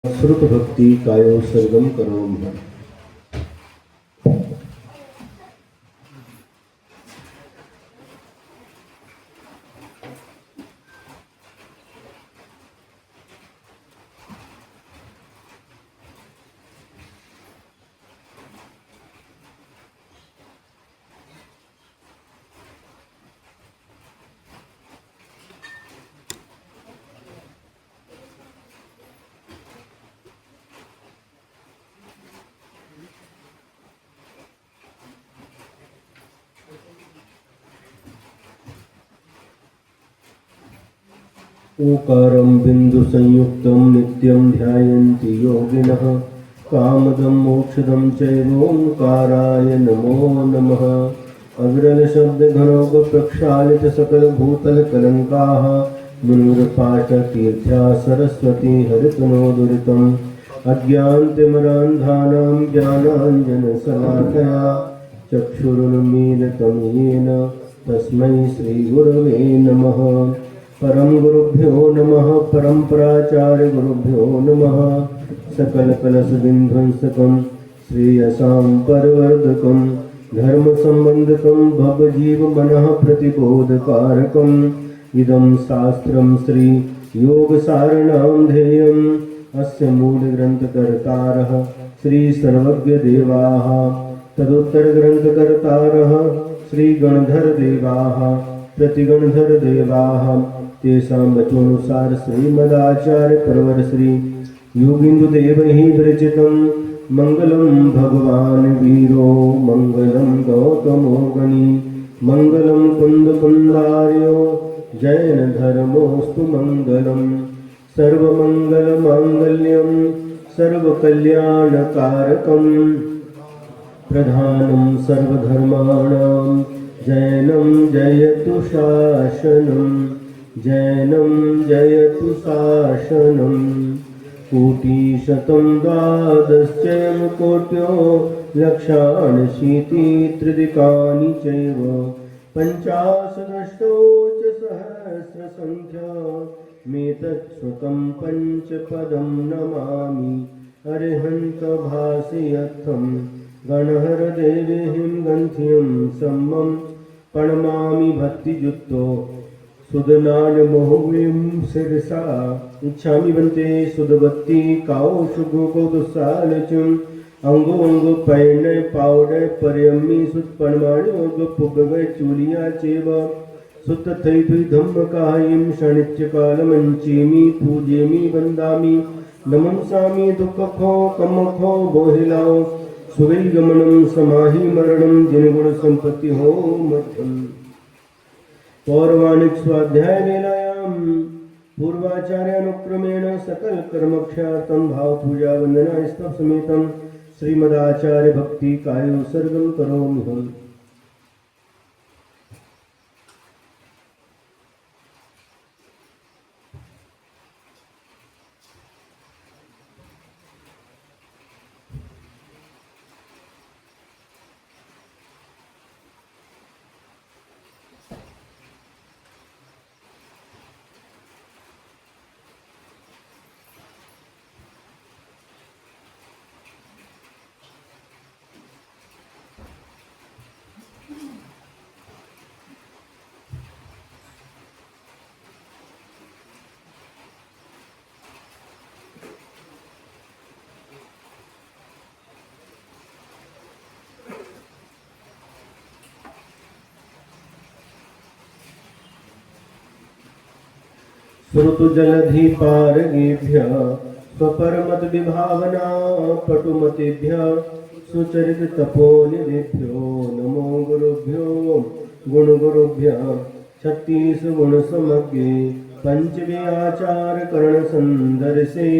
श्रुत भक्ति कायो सर्गम करोमि। ओकारं बिंदु संयुक्तं नित्यं ध्यायन्ति योगिनः कामदं मोक्षदं चैव ओंकाराय नमो नमः। अग्रल शब्द घनोग प्रक्षालित सकल भूतल कलंकाः मुनिर्पाठ तीर्थ्या सरस्वती हरितनोदुरितम् अज्ञानतिमिरान्धानां ज्ञानाञ्जनशलाकया चक्षुरुन्मीलितं येन तस्मै श्रीगुरवे नमः। परम गुरुभ्यो नमः। परम्पराचार्य गुरुभ्यो नमः। सकल कलश विध्वंसकं श्रेयसां परवर्धकं धर्म संबंधकं भवजीव मनः प्रतिबोधकारकम् इदं शास्त्रं श्री योग सारणां ध्येयम् अस्य मूल ग्रंथकर्तारः श्री सर्वज्ञ देवाः तदुत्तर ग्रंथकर्तारः श्री गणधर देवाः प्रतिगणधर देवाः तेषां वचोनुसार श्रीमदाचार्य परवर श्री योगीन्द्रदेवैः विरचितं मंगलम भगवान वीरो मंगलम गौतमो गणी मंगलम कुंदकुंदार्यो जैन धर्मोस्तु मंगलम सर्वमंगल मांगल्यम सर्वकल्याणकारकम प्रधानं सर्वधर्माणां जैनं जयतु शासनं जैनं जयतु शासनं। कोटिशतं द्वादशैव कोट्यो लक्षाणशीति त्रिदिकानि चैव पञ्चाशदष्टौ च सहस्रसङ्ख्या मेतच्छ्रुतं पञ्चपदं नमामि अरिहन्त भासयर्थं गणहर देवीं गन्ध्यं सम्मं प्रणमामि भक्तियुक्तो सुदनानमोहं शिरसा इच्छामि बन्ते सुदवत्ति काउशुगो कौतुसालचुं अंगो अंगो पैण पावडे पर्यम्मी सुत्पणमाणि ओग पुगवे चूलिया चेव सुत थै थुई धम्मकायं शनिच्यकालमञ्चेमि पूजेमि वन्दामि नमंसामि दुःखखो कमखो बोहिलाओ सुवैगमनं समाहि मरणं जिनगुण संपत्ति हो मध्यम। पौर्वाणिक स्वाध्याय वेलायां पूर्वाचार्यानुक्रमेण सकल कर्मक्षार्थं भाव पूजा वंदना स्तव समेतं श्रीमदाचार्य भक्ति कायो सर्गं करोमि। श्रुतु जलधि पारगेभ्य स्वपरमत विभावना पटुमतेभ्य सुचरित तपोनिधिभ्यो नमो गुरुभ्यो गुण गुरुभ्य छत्तीस गुण समज्ञे पंचमे आचार करण संदर्शे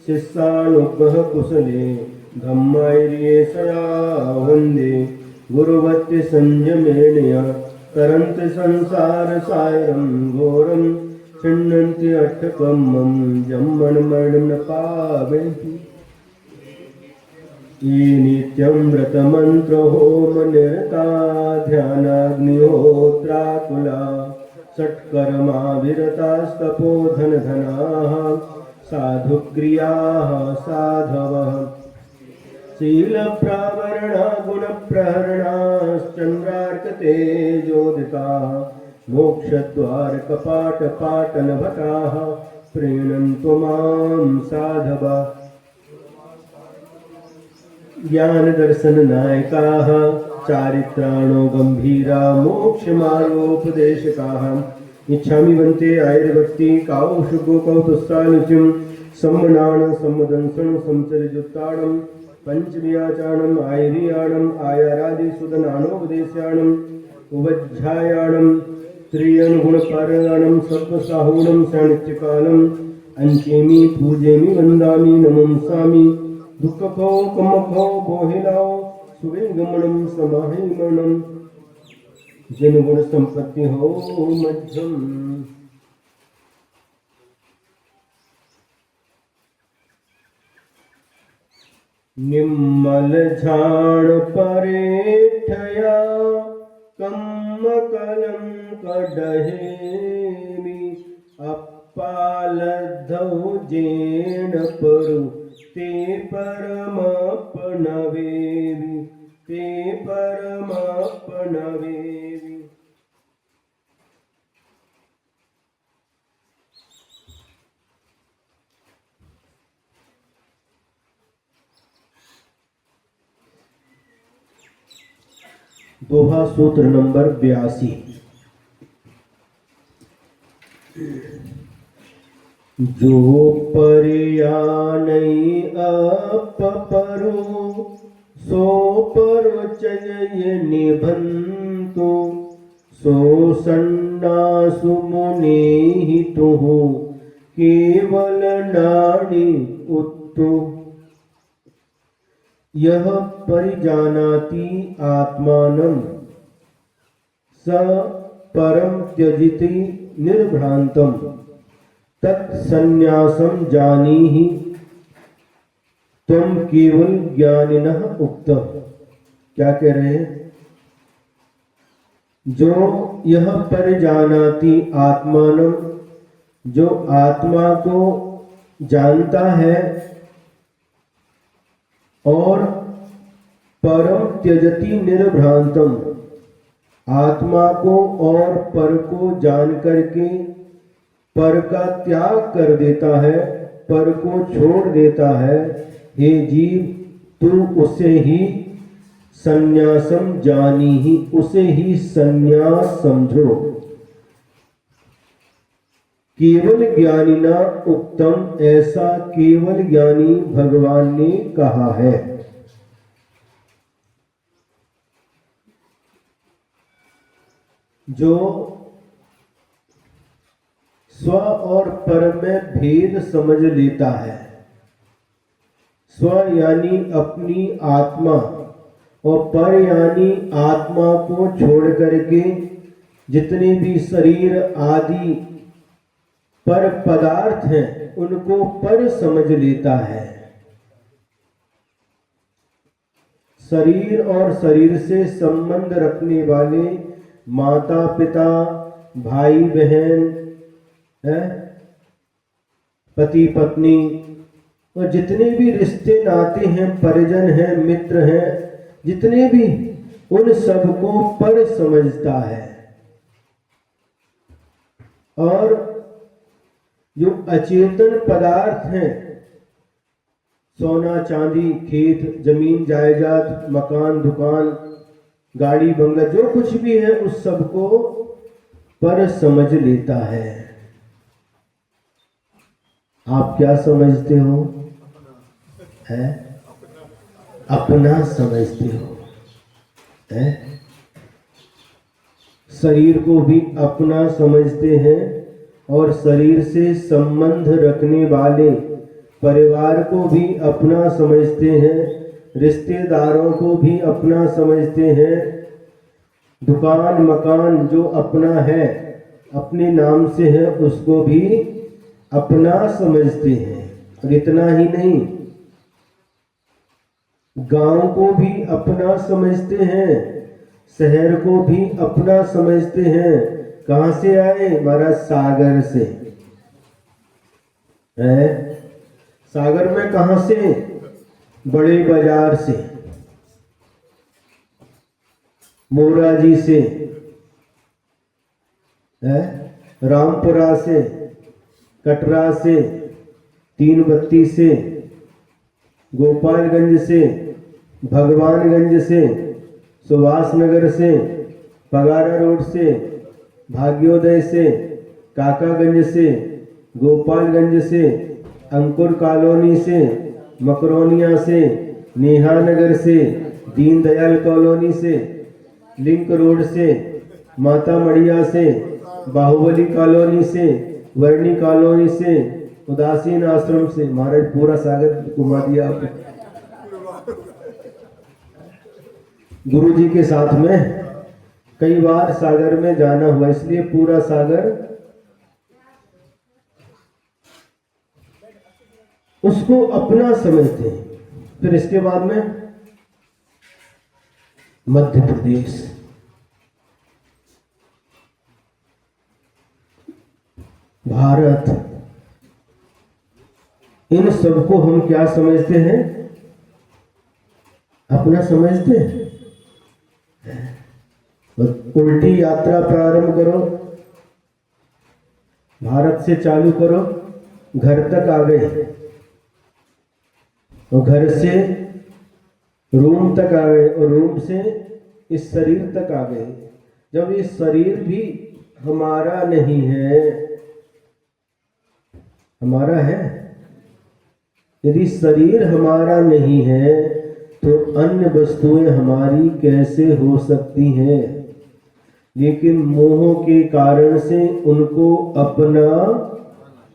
शिष्यानुग्रह कुशले धम्मायर्ये सया वंदे गुरुवत्य संयमेण्य तरन्त संसार सायरं घोरं चिन्नन्ति अट्टकम्मं जम्मन् न पावन्ति ये नित्यं व्रतमन्त्र होम निरता ध्यानाग्निहोत्राकुला षट्कर्माभिरतास्तपोधनधनाः साधुक्रियाः साधवः शीलप्रावरणा गुणप्रहरणाश्चन्द्रार्कतेजोदिताः मोक्षद्वारकपाटपाटनभटाः प्रीणन्तु मां साधवा ज्ञानदर्शननायकाः चारित्राणो गम्भीरा मोक्षमार्गोपदेशकाः इच्छामि वन्ते आयुर्भक्ति काउशुको कौतुस्सानित्यं सम्मनाण सम्मदंसं संचरिजुत्ताडं पंचमियाचारणम् आयुर्याणम् आयारादिसुदनानोपदेशाणम् उवध्यायाणं त्रियनुगुणपारायणं सत्त्वसाहूणं सानित्यकालम् अंचेमि पूजेमि वन्दामि नमंसामि दुःखभो कमभो बोहिलाओ सुवेगमनं समाहिमनं जनगुण संपत्ति हो मध्यम निम्मल झाण परेठया कम्मकलं कड़हेमि अप्पालद्धौ जेण परु ते परमापणवेवि दोहा सूत्र नंबर 82। जो परयानै अपपरो सो परचय निबंतो सो सन्नासु मुनेहि तुः केवल नाणि उत्तो यह परिजानाति आत्मानं स परम त्यजिति निर्भ्रांतम् तत्सन्यासं जानीहि त्वं केवल ज्ञानिनः उक्तः। क्या कह रहे हैं? जो यह परिजानाति आत्मानं, जो आत्मा को जानता है और परम त्यजति निर्भ्रांतम, आत्मा को और पर को जान करके पर का त्याग कर देता है, पर को छोड़ देता है, हे जीव तू उसे ही संन्यासम जानी ही, उसे ही संन्यास समझो। केवल ज्ञानिना उत्तम, ऐसा केवल ज्ञानी भगवान ने कहा है। जो स्व और पर में भेद समझ लेता है, स्व यानी अपनी आत्मा और पर यानी आत्मा को छोड़ करके जितने भी शरीर आदि पर पदार्थ हैं उनको पर समझ लेता है। शरीर और शरीर से संबंध रखने वाले माता पिता, भाई बहन, पति पत्नी और जितने भी रिश्ते नाते हैं, परिजन हैं, मित्र हैं, जितने भी, उन सबको पर समझता है। और जो अचेतन पदार्थ हैं, सोना चांदी, खेत जमीन जायदाद, मकान दुकान, गाड़ी बंगला, जो कुछ भी है उस सबको पर समझ लेता है। आप क्या समझते हो? है अपना समझते हो। है शरीर को भी अपना समझते हैं और शरीर से संबंध रखने वाले परिवार को भी अपना समझते हैं, रिश्तेदारों को भी अपना समझते हैं, दुकान मकान जो अपना है, अपने नाम से है, उसको भी अपना समझते हैं। और इतना ही नहीं, गांव को भी अपना समझते हैं, शहर को भी अपना समझते हैं। कहां से आए? महाराज सागर से। है। सागर में कहाँ से? बड़े बाजार से, मोराजी से, है, रामपुरा से, कटरा से, तीन बत्ती से, गोपालगंज से, भगवानगंज से, सुभाष नगर से, पगारा रोड से, भाग्योदय से, काकागंज से, गोपालगंज से, अंकुर कॉलोनी से, मकरोनिया से, नेहा नगर से, दीनदयाल कॉलोनी से, लिंक रोड से, माता मड़िया से, बाहुबली कॉलोनी से, वर्णी कॉलोनी से, उदासीन आश्रम से। महाराज पूरा सागर घुमा दिया आपने गुरु जी के साथ में। कई बार सागर में जाना हुआ, इसलिए पूरा सागर उसको अपना समझते हैं। फिर इसके बाद में मध्य प्रदेश, भारत, इन सबको हम क्या समझते हैं? अपना समझते हैं। उल्टी यात्रा प्रारंभ करो, भारत से चालू करो, घर तक आ गए, और घर से रूम तक आ गए, और रूम से इस शरीर तक आ गए। जब ये शरीर भी हमारा नहीं है, हमारा है? यदि शरीर हमारा नहीं है तो अन्य वस्तुएं हमारी कैसे हो सकती हैं? लेकिन मोह के कारण से उनको अपना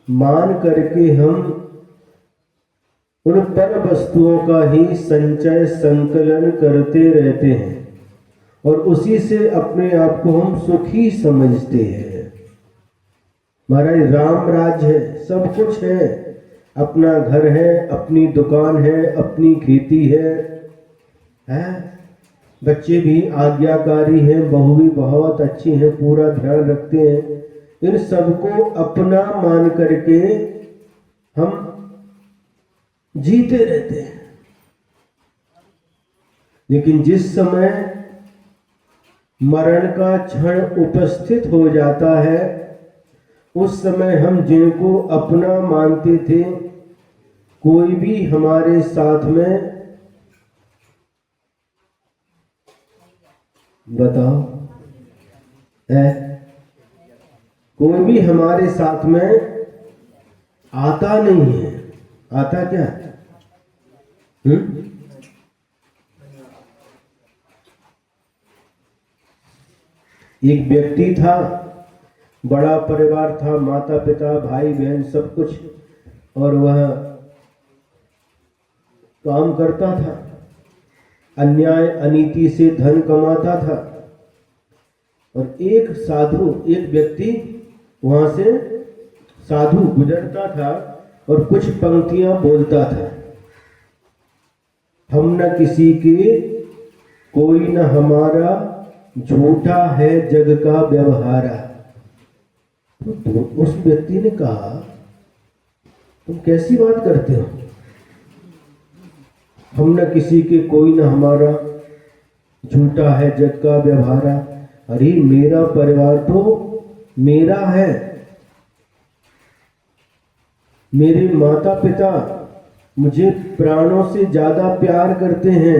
मान करके हम उन पर वस्तुओं का ही संचय संकलन करते रहते हैं, और उसी से अपने आप को हम सुखी समझते हैं। महाराज राम राज्य है, सब कुछ है, अपना घर है, अपनी दुकान है, अपनी खेती है, बच्चे भी आज्ञाकारी हैं, बहू भी बहुत अच्छी हैं, पूरा ध्यान रखते हैं। इन सबको अपना मान करके हम जीते रहते हैं। लेकिन जिस समय मरण का क्षण उपस्थित हो जाता है, उस समय हम जिनको अपना मानते थे, कोई भी हमारे साथ में, बताओ, कोई भी हमारे साथ में आता नहीं है। आता क्या? एक व्यक्ति था, बड़ा परिवार था, माता पिता भाई बहन सब कुछ, और वह काम करता था, अन्याय अनीति से धन कमाता था। और एक साधु, एक व्यक्ति वहां से साधु गुजरता था और कुछ पंक्तियां बोलता था। हम न किसी के, कोई न हमारा, झूठा है जग का व्यवहारा। तो उस व्यक्ति ने कहा, तुम कैसी बात करते हो? हम न किसी के, कोई न हमारा, झूठा है जग का व्यवहारा। अरे मेरा परिवार तो मेरा है, मेरे माता पिता मुझे प्राणों से ज्यादा प्यार करते हैं,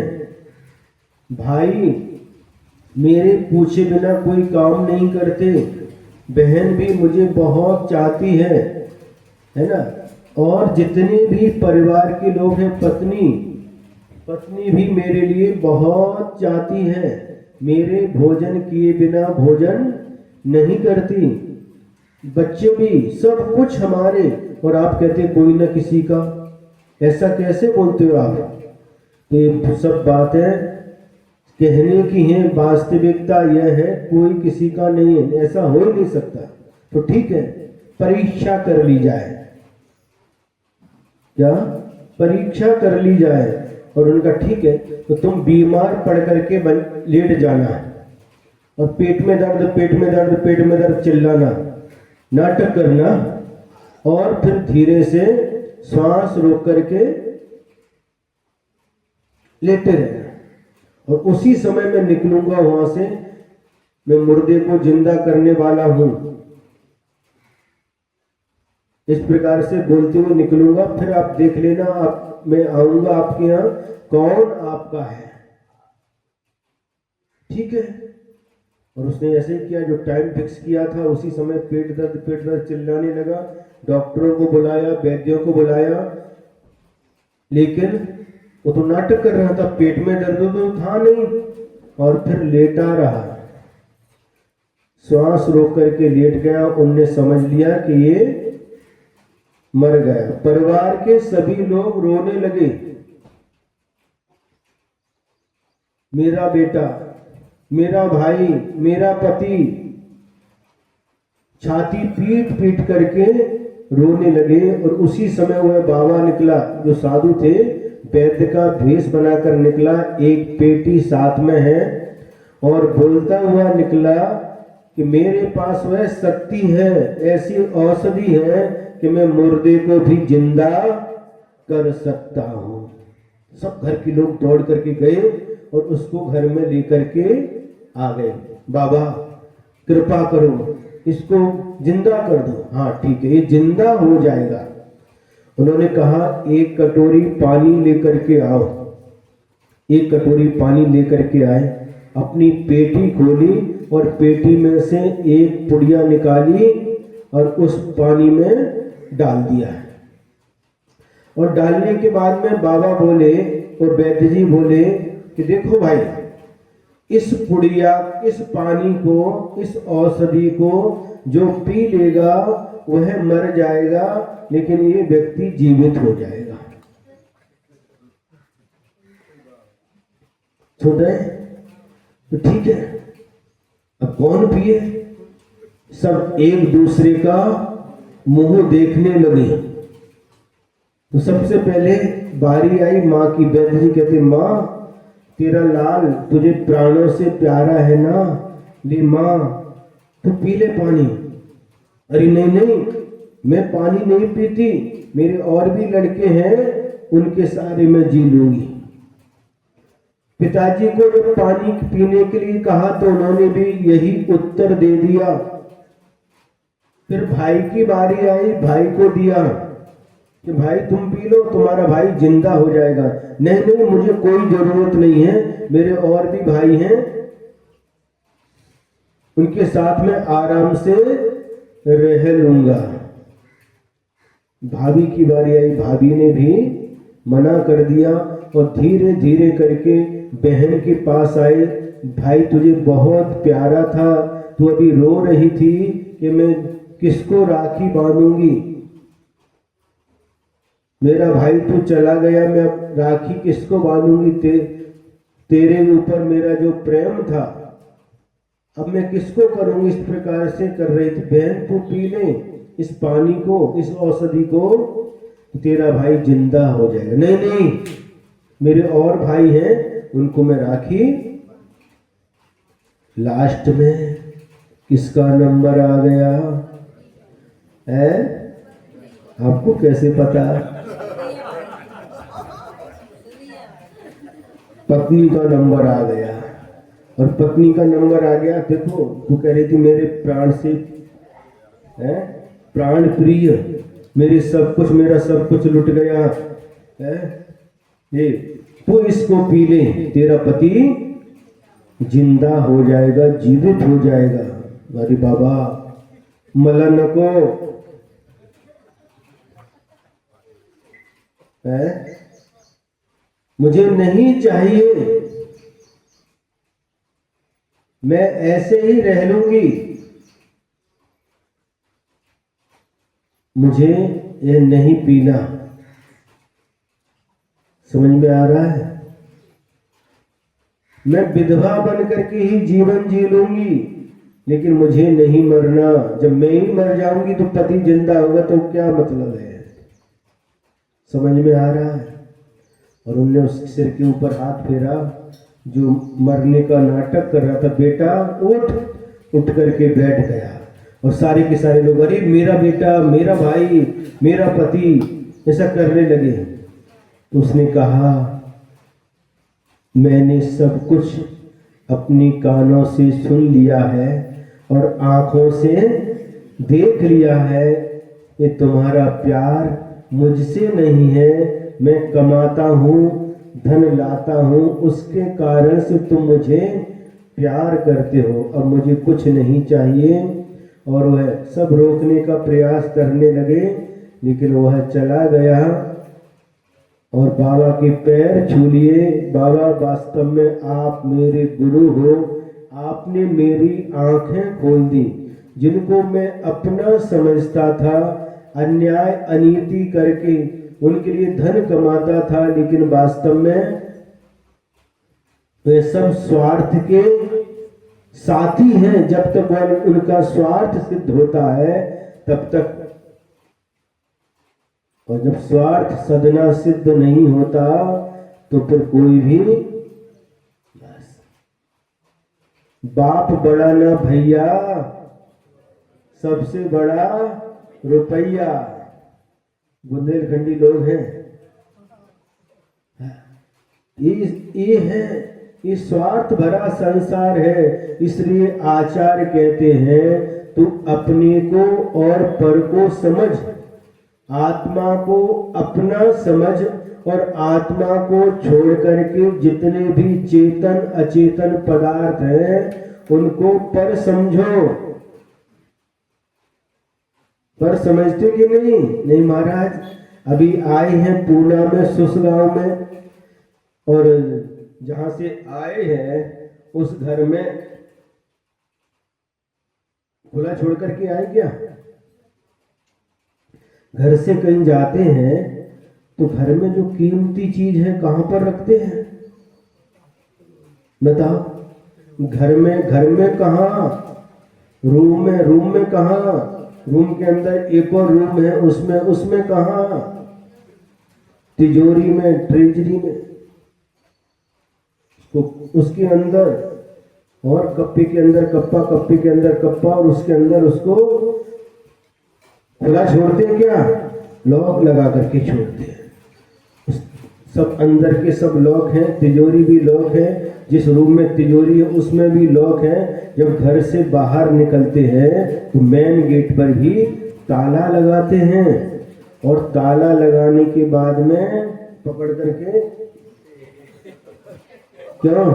भाई मेरे पूछे बिना कोई काम नहीं करते, बहन भी मुझे बहुत चाहती है ना, और जितने भी परिवार के लोग हैं, पत्नी भी मेरे लिए बहुत चाहती है, मेरे भोजन किए बिना भोजन नहीं करती, बच्चे भी, सब कुछ हमारे, और आप कहते कोई न किसी का। ऐसा कैसे बोलते हो आप? तो ये सब बातें कहने की हैं, वास्तविकता यह है कोई किसी का नहीं है, ऐसा हो ही नहीं सकता। तो ठीक है, परीक्षा कर ली जाए, क्या परीक्षा कर ली जाए। और उनका ठीक है, तो तुम बीमार पड़ करके लेट जाना है, और पेट में दर्द चिल्लाना, नाटक करना, और फिर धीरे से श्वास रोक करके लेटे रहना। और उसी समय मैं निकलूंगा वहां से, मैं मुर्दे को जिंदा करने वाला हूं, इस प्रकार से बोलते हुए निकलूंगा। फिर आप देख लेना, आप मैं आऊंगा आपके यहां, कौन आपका है, ठीक है। और उसने ऐसे ही किया, जो टाइम फिक्स किया था उसी समय पेट दर्द चिल्लाने लगा। डॉक्टरों को बुलाया, वैद्यों को बुलाया, लेकिन वो तो नाटक कर रहा था, पेट में दर्द तो था नहीं। और फिर लेटा रहा, श्वास रोक करके लेट गया। उनने समझ लिया कि ये मर गया। परिवार के सभी लोग रोने लगे। मेरा बेटा, मेरा भाई, मेरा पति, छाती पीट पीट करके रोने लगे। और उसी समय वह बाबा निकला, जो साधु थे, वैद्य का भेष बनाकर निकला, एक पेटी साथ में है, और बोलता हुआ निकला कि मेरे पास वह शक्ति है, ऐसी औषधि है कि मैं मुर्दे को भी जिंदा कर सकता हूं। सब घर के लोग दौड़ करके गए और उसको घर में लेकर के आ गए। बाबा कृपा करो, इसको जिंदा कर दो। हाँ ठीक है, ये जिंदा हो जाएगा। उन्होंने कहा एक कटोरी पानी लेकर के आओ। एक कटोरी पानी लेकर के आए, अपनी पेटी खोली और पेटी में से एक पुड़िया निकाली और उस पानी में डाल दिया। और डालने के बाद में बाबा बोले और वैद्य जी बोले कि देखो भाई, इस पुड़िया, इस पानी को, इस औषधि को जो पी लेगा वह मर जाएगा, लेकिन ये व्यक्ति जीवित हो जाएगा। सुन रहे? तो ठीक है, अब कौन पिए? सब एक दूसरे का मुंह देखने लगे। तो सबसे पहले बारी आई माँ की। वैद्य जी कहते, माँ तेरा लाल तुझे प्राणों से प्यारा है ना, ले माँ तू पी ले पानी। अरे नहीं नहीं, मैं पानी नहीं पीती, मेरे और भी लड़के हैं, उनके सारे मैं जी लूंगी। पिताजी को जब पानी पीने के लिए कहा तो उन्होंने भी यही उत्तर दे दिया। फिर भाई की बारी आई, भाई को दिया कि भाई तुम पी लो, तुम्हारा भाई जिंदा हो जाएगा। नहीं नहीं, मुझे कोई जरूरत नहीं है, मेरे और भी भाई हैं, उनके साथ में आराम से रह लूंगा। भाभी की बारी आई, भाभी ने भी मना कर दिया और धीरे धीरे करके बहन के पास आए। भाई तुझे बहुत प्यारा था, तू अभी रो रही थी कि मैं किसको राखी बांधूंगी, मेरा भाई तू चला गया, मैं अब राखी किसको बांधूंगी, तेरे ऊपर मेरा जो प्रेम था अब मैं किसको करूंगी। इस प्रकार से कर रही थी। बहन तू पी ले इस पानी को, इस औषधि को, तेरा भाई जिंदा हो जाएगा। नहीं नहीं, मेरे और भाई हैं, उनको मैं राखी। लास्ट में किसका नंबर आ गया है? आपको कैसे पता? पत्नी का नंबर आ गया। और पत्नी का नंबर आ गया। देखो, तू कह रही थी मेरे प्राण से है, प्राण प्रिय, मेरे सब कुछ, मेरा सब कुछ लुट गया है, ये तू इसको पी ले, तेरा पति जिंदा हो जाएगा, जीवित हो जाएगा। अरे बाबा मला नको है, मुझे नहीं चाहिए, मैं ऐसे ही रह लूंगी, मुझे ये नहीं पीना। समझ में आ रहा है? मैं विधवा बन करके ही जीवन जी लूंगी, लेकिन मुझे नहीं मरना। जब मैं ही मर जाऊंगी तो पति जिंदा होगा, तो क्या मतलब है? समझ में आ रहा है? और उनने उसके सिर के ऊपर हाथ फेरा, जो मरने का नाटक कर रहा था। बेटा उठ, उठ करके बैठ गया और सारे के सारे लोग अरे मेरा बेटा, मेरा भाई, मेरा पति, ऐसा करने लगे। तो उसने कहा मैंने सब कुछ अपनी कानों से सुन लिया है और आंखों से देख लिया है। ये तुम्हारा प्यार मुझसे नहीं है, मैं कमाता हूँ, धन लाता हूँ, उसके कारण से तुम मुझे प्यार करते हो, अब मुझे कुछ नहीं चाहिए। और वह सब रोकने का प्रयास करने लगे, लेकिन वह चला गया और बाबा के पैर छू लिए। बाबा वास्तव में आप मेरे गुरु हो, आपने मेरी आंखें खोल दी। जिनको मैं अपना समझता था, अन्याय अनीति करके उनके लिए धन कमाता था, लेकिन वास्तव में वे सब स्वार्थ के साथी हैं। जब तक उनका स्वार्थ सिद्ध होता है तब तक, और जब स्वार्थ सदना सिद्ध नहीं होता तो फिर कोई भी, बस बाप बड़ा ना भैया, सबसे बड़ा रुपया। बुंदेलखंडी लोग हैं, ये है, ये स्वार्थ भरा संसार है। इसलिए आचार्य कहते हैं तू अपने को और पर को समझ, आत्मा को अपना समझ और आत्मा को छोड़ करके जितने भी चेतन अचेतन पदार्थ हैं उनको पर समझो। पर समझते कि नहीं? नहीं महाराज, अभी आए हैं पूना में, सुस गांव में, और जहां से आए हैं उस घर में खुला छोड़ करके आए क्या? घर से कहीं जाते हैं तो घर में जो कीमती चीज है कहां पर रखते हैं बताओ? घर में कहां? रूम में कहां? रूम के अंदर एक और रूम है, उसमें कहां? तिजोरी में, ट्रेजरी में, तो उसके अंदर, और कप्पे के अंदर कप्पा, कप्पे के अंदर कप्पा, और उसके अंदर उसको खुला छोड़ते हैं क्या? लॉक लगा करके छोड़ते हैं। सब अंदर के सब लॉक हैं, तिजोरी भी लॉक है, जिस रूम में तिजोरी है उसमें भी लॉक है। जब घर से बाहर निकलते हैं तो मेन गेट पर भी ताला लगाते हैं, और ताला लगाने के बाद में पकड़ करके, क्यों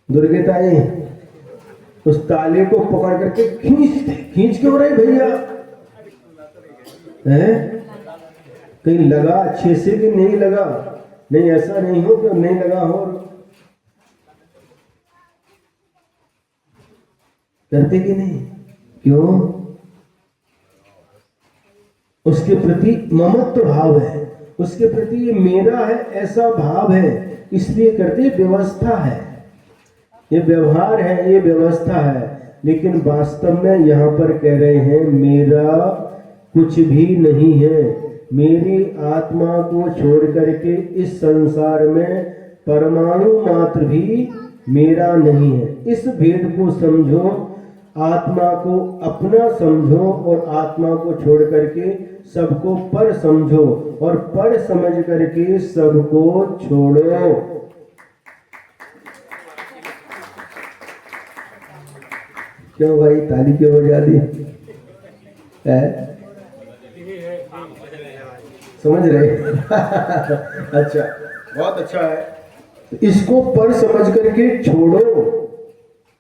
दुर्गे ताई उस ताले को पकड़ करके खींच क्यों रहे भैया? कहीं लगा अच्छे से कि नहीं लगा? नहीं, ऐसा नहीं हो कि नहीं लगा हो। करते कि नहीं? क्यों? उसके प्रति ममत्व भाव है, उसके प्रति ये मेरा है ऐसा भाव है, इसलिए करते। व्यवस्था है, ये व्यवहार है, ये व्यवस्था है। लेकिन वास्तव में यहाँ पर कह रहे हैं मेरा कुछ भी नहीं है। मेरी आत्मा को छोड़ करके इस संसार में परमाणु मात्र भी मेरा नहीं है। इस भेद को समझो, आत्मा को अपना समझो और आत्मा को छोड़ करके सबको पर समझो, और पर समझ करके सबको छोड़ो। क्यों भाई ताली क्यों बजा दी? समझ रहे? अच्छा, बहुत अच्छा है। इसको पर समझ करके छोड़ो।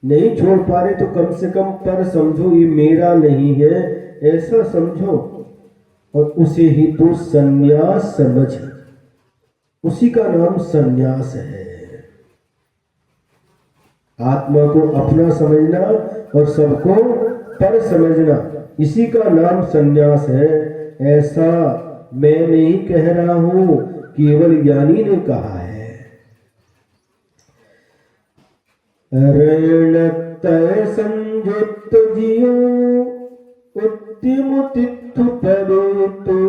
नहीं छोड़ पा रहे तो कम से कम पर समझो, ये मेरा नहीं है ऐसा समझो, और उसे ही तो संन्यास समझ, उसी का नाम संन्यास है। आत्मा को अपना समझना और सबको पर समझना, इसी का नाम संन्यास है। ऐसा मैं नहीं कह रहा हूं, केवल ज्ञानी ने कहा है। ऋणतय संयुक्त जियो उत्तिम तिथु पवेतु,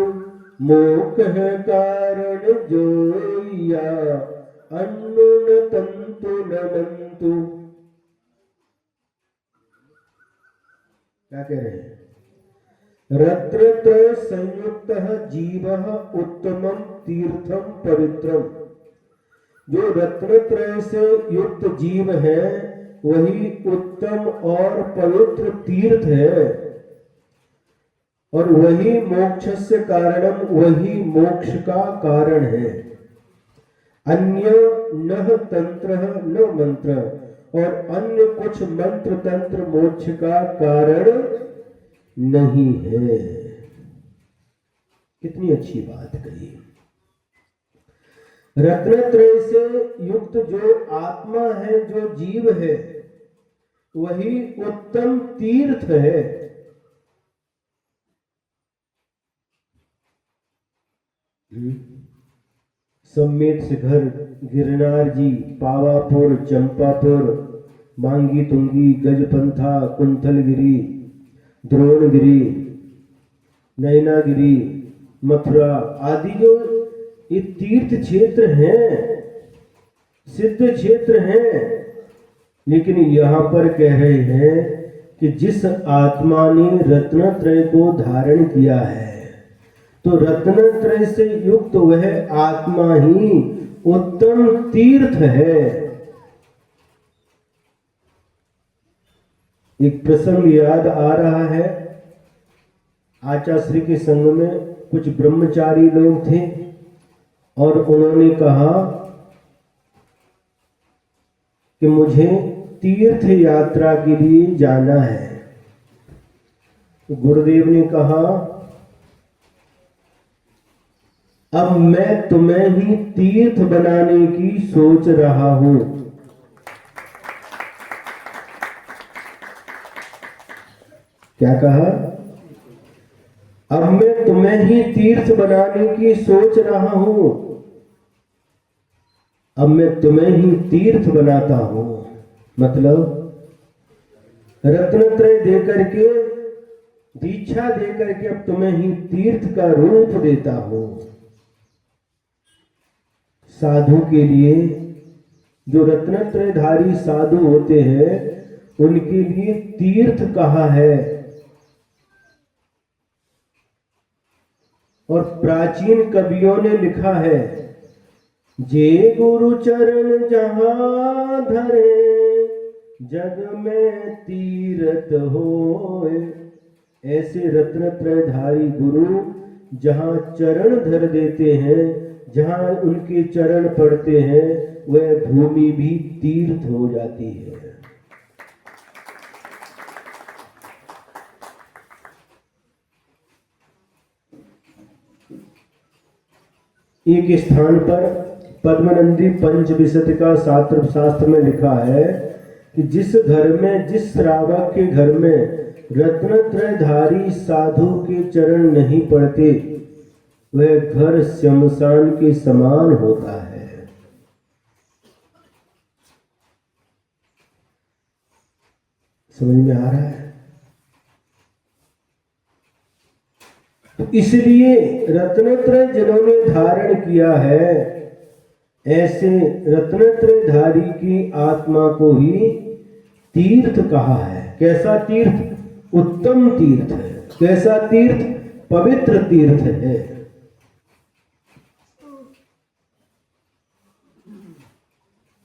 मोक्ष कारण जोया अन्नु न तंतु न मंतु। क्या कह रहे हैं? रत्नत्रय संयुक्तः जीवः उत्तमम तीर्थम पवित्रम। जो रत्नत्रय से युक्त जीव है वही उत्तम और पवित्र तीर्थ है, और वही मोक्षस्य कारणम, वही मोक्ष का कारण है। अन्य न तंत्र न मंत्र, और अन्य कुछ मंत्र तंत्र मोक्ष का कारण नहीं है। कितनी अच्छी बात कही। रत्नत्रय से युक्त जो आत्मा है, जो जीव है, वही उत्तम तीर्थ है। सम्मेत शिखर, गिरनार जी, पावापुर, चंपापुर, मांगी तुंगी, गजपंथा, कुंथलगिरी, द्रोणगिरी, नैनागिरी, मथुरा आदि जो ये तीर्थ क्षेत्र हैं, सिद्ध क्षेत्र हैं, लेकिन यहां पर कह रहे हैं कि जिस आत्मा ने रत्नत्रय को धारण किया है, तो रत्नत्रय से युक्त वह आत्मा ही उत्तम तीर्थ है। एक प्रसंग याद आ रहा है। आचार्य के संग में कुछ ब्रह्मचारी लोग थे और उन्होंने कहा कि मुझे तीर्थ यात्रा के लिए जाना है। तो गुरुदेव ने कहा, अब मैं तुम्हें ही तीर्थ बनाने की सोच रहा हूं। क्या कहा? अब मैं तुम्हें ही तीर्थ बनाने की सोच रहा हूं। अब मैं तुम्हें ही तीर्थ बनाता हूं, मतलब रत्नत्रय देकर के, दीक्षा देकर के अब तुम्हें ही तीर्थ का रूप देता हूं। साधु के लिए, जो रत्नत्रयधारी साधु होते हैं, उनके लिए तीर्थ कहा है। और प्राचीन कवियों ने लिखा है, जे गुरु चरण जहां धरे, जग में तीर्थ होए। ऐसे रत्नत्रयधारी गुरु जहां चरण धर देते हैं, जहां उनके चरण पड़ते हैं, वह भूमि भी तीर्थ हो जाती है। एक स्थान पर पद्मनंदी पंचविंशति का शास्त्र में लिखा है कि जिस घर में, जिस श्रावक के घर में रत्नत्रयधारी साधु के चरण नहीं पड़ते, वह घर श्मशान के समान होता है। समझ में आ रहा है? तो इसलिए रत्नत्रय जिन्होंने धारण किया है, ऐसे रत्नत्रयधारी की आत्मा को ही तीर्थ कहा है। कैसा तीर्थ? उत्तम तीर्थ है। कैसा तीर्थ? पवित्र तीर्थ है।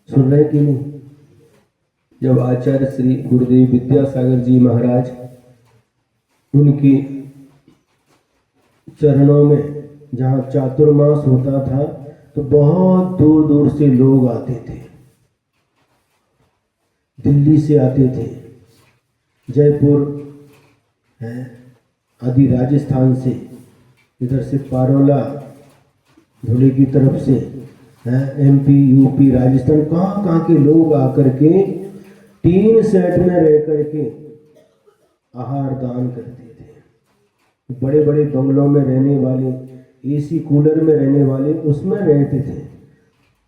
सुन रहे कि नहीं? जब आचार्य श्री गुरुदेव विद्यासागर जी महाराज, उनकी चरणों में जहाँ चातुर्मास होता था, तो बहुत दूर दूर से लोग आते थे। दिल्ली से आते थे, जयपुर है, आदि राजस्थान से, इधर से पारोला धुले की तरफ से है, MP UP राजस्थान, कहाँ कहाँ के लोग आकर के टीन सेट में रह करके आहार दान करते थे। बड़े बड़े बंगलों में रहने वाले, AC कूलर में रहने वाले उसमें रहते थे।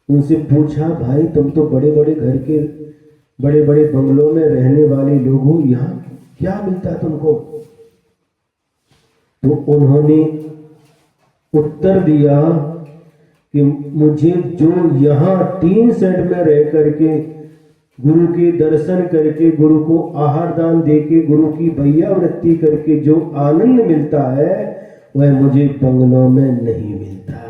उनसे पूछा, भाई तुम तो बड़े बड़े घर के, बड़े बड़े बंगलों में रहने वाले लोग हो, यहाँ क्या मिलता तुमको? तो उन्होंने उत्तर दिया कि मुझे जो यहाँ टीन सेट में रह करके गुरु के दर्शन करके, गुरु को आहार दान देके, गुरु की भैयावृत्ति करके जो आनंद मिलता है वह मुझे बंगलों में नहीं मिलता।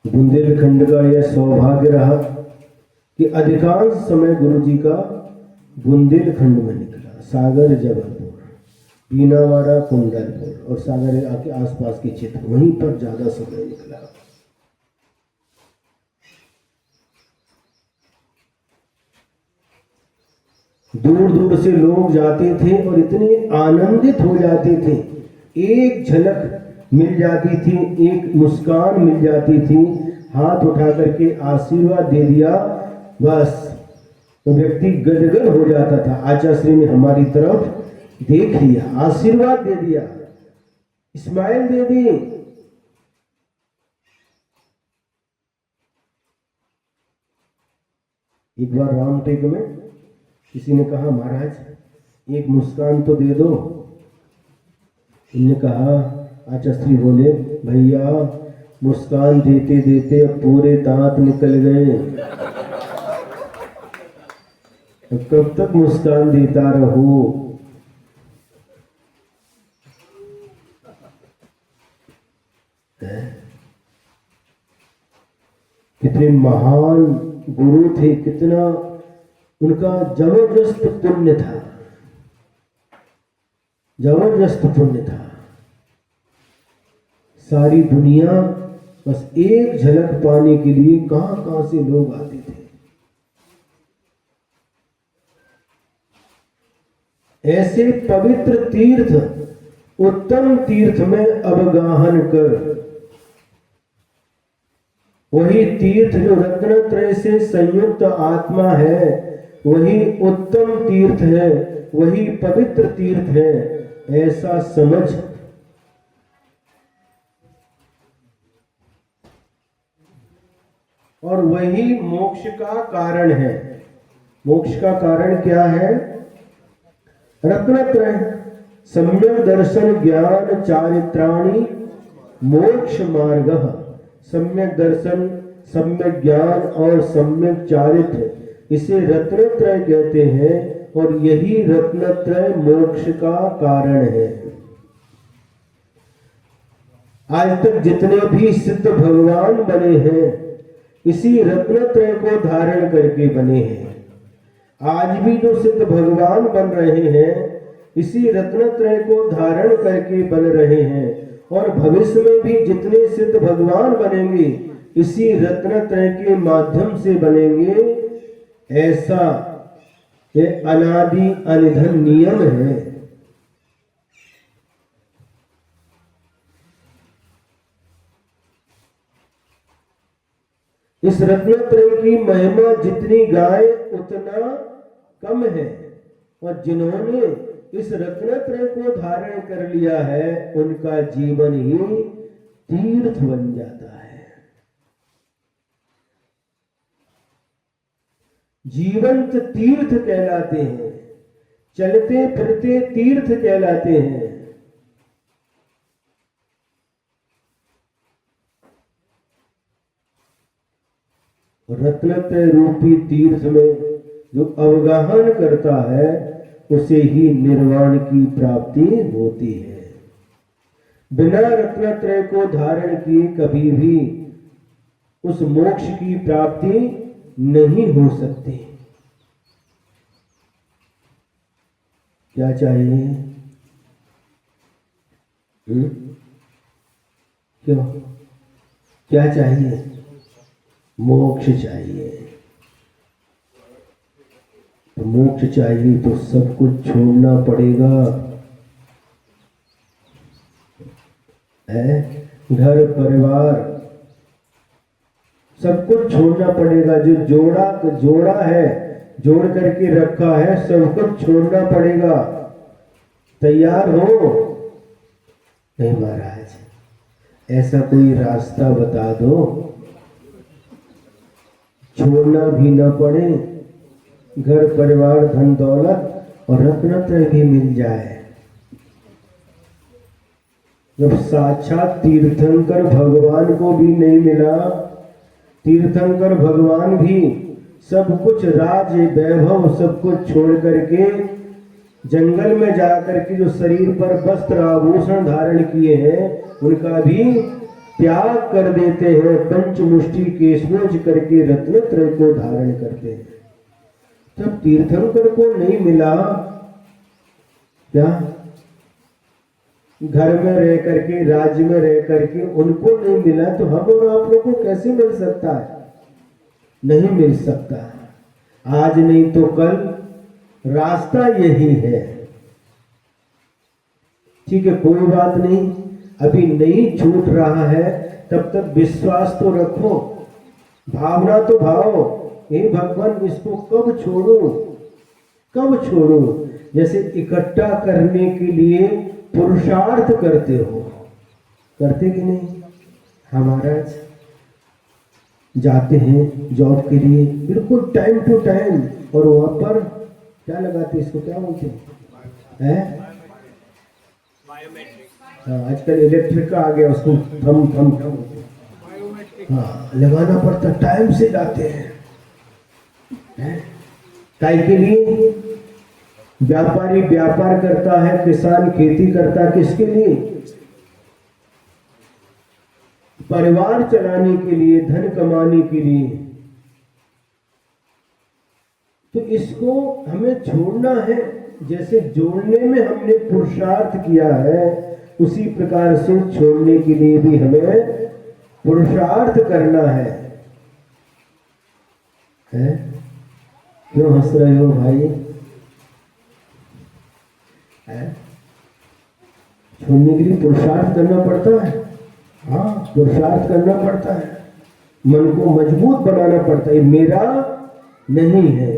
बुंदेलखंड का यह सौभाग्य रहा कि अधिकांश समय गुरु जी का बुंदेलखंड में निकला। सागर, जबलपुर, बीनावाड़ा, कुंडलपुर और सागर के आसपास के क्षेत्र, वहीं पर ज्यादा समय निकला। दूर दूर से लोग जाते थे और इतने आनंदित हो जाते थे, एक झलक मिल जाती थी, एक मुस्कान मिल जाती थी, हाथ उठा करके आशीर्वाद दे दिया, बस तो व्यक्ति गदगद हो जाता था। आचार्य ने हमारी तरफ देख लिया, आशीर्वाद दे दिया, स्माइल दे दी। एक बार रामटेक में किसी ने कहा, महाराज एक मुस्कान तो दे दो। इन्होंने कहा, आचार्य बोले, भैया मुस्कान देते देते अब पूरे दांत निकल गए, अब कब तक मुस्कान देता रहो। कितने महान गुरु थे, कितना उनका जबरदस्त पुण्य था, जबरदस्त पुण्य था। सारी दुनिया बस एक झलक पाने के लिए कहां कहां से लोग आते थे। ऐसे पवित्र तीर्थ, उत्तम तीर्थ में अवगाहन कर, वही तीर्थ जो रत्नत्रय से संयुक्त आत्मा है, वही उत्तम तीर्थ है, वही पवित्र तीर्थ है, ऐसा समझ और वही मोक्ष का कारण है। मोक्ष का कारण क्या है? रत्नत्रय, सम्यक दर्शन ज्ञान चारित्राणि मोक्ष मार्ग। सम्यक दर्शन, सम्यक ज्ञान और सम्यक चारित्र, इसे रत्नत्रय कहते हैं और यही रत्नत्रय मोक्ष का कारण है। आज तक जितने भी सिद्ध भगवान बने हैं इसी रत्नत्रय को धारण करके बने हैं। आज भी जो सिद्ध भगवान बन रहे हैं इसी रत्नत्रय को धारण करके बन रहे हैं, और भविष्य में भी जितने सिद्ध भगवान बनेंगे इसी रत्नत्रय के माध्यम से बनेंगे। ऐसा ये अनादि अनिधन नियम है। इस रत्नत्रय की महिमा जितनी गाए उतना कम है, और जिन्होंने इस रत्नत्रय को धारण कर लिया है उनका जीवन ही तीर्थ बन जाता है। जीवंत तीर्थ कहलाते हैं, चलते फिरते तीर्थ कहलाते हैं। रत्नत्रय रूपी तीर्थ में जो अवगाहन करता है उसे ही निर्वाण की प्राप्ति होती है। बिना रत्नत्रय को धारण किए कभी भी उस मोक्ष की प्राप्ति नहीं हो सकती। क्या चाहिए? क्यों? क्या चाहिए? मोक्ष चाहिए। तो मोक्ष चाहिए तो सब कुछ छोड़ना पड़ेगा। घर परिवार सब कुछ छोड़ना पड़ेगा। जो जोड़ा है, जोड़ करके रखा है, सब कुछ छोड़ना पड़ेगा। तैयार हो? नहीं महाराज, ऐसा कोई रास्ता बता दो छोड़ना भी ना पड़े, घर परिवार धन दौलत और रत्नत्रय भी मिल जाए। जब साक्षात तीर्थंकर भगवान को भी नहीं मिला, तीर्थंकर भगवान भी सब कुछ राज वैभव सब कुछ छोड़ करके जंगल में जाकर के जो शरीर पर वस्त्र आभूषण धारण किए हैं उनका भी त्याग कर देते हैं, पंचमुष्टि केशमोज करके रत्नत्रय को धारण करते हैं। जब तीर्थंकर को नहीं मिला, क्या घर में रह करके राज्य में रह करके उनको नहीं मिला तो हम और आप लोग को कैसे मिल सकता है? नहीं मिल सकता। आज नहीं तो कल रास्ता यही है। ठीक है, कोई बात नहीं, अभी नहीं छूट रहा है तब तक विश्वास तो रखो, भावना तो भाव, हे भगवान इसको कब छोड़ूं, कब छोड़ूं। जैसे इकट्ठा करने के लिए पुरुषार्थ करते हो, करते कि नहीं? हमारा जाते हैं जॉब के लिए बिल्कुल टाइम टू टाइम, और वहां पर क्या लगाते, इसको क्या बोलते हैं? हाँ, आजकल इलेक्ट्रिक का आ गया, उसको थम थम थम हाँ लगाना पड़ता, टाइम से जाते हैं। काय के लिए? व्यापारी व्यापार करता है, किसान खेती करता है, किसके लिए? परिवार चलाने के लिए, धन कमाने के लिए। तो इसको हमें छोड़ना है। जैसे जोड़ने में हमने पुरुषार्थ किया है, उसी प्रकार से छोड़ने के लिए भी हमें पुरुषार्थ करना है? क्यों हंस रहे हो भाई? छोड़ने के लिए पुरुषार्थ करना पड़ता है। हाँ, पुरुषार्थ करना पड़ता है, मन को मजबूत बनाना पड़ता है। मेरा नहीं है,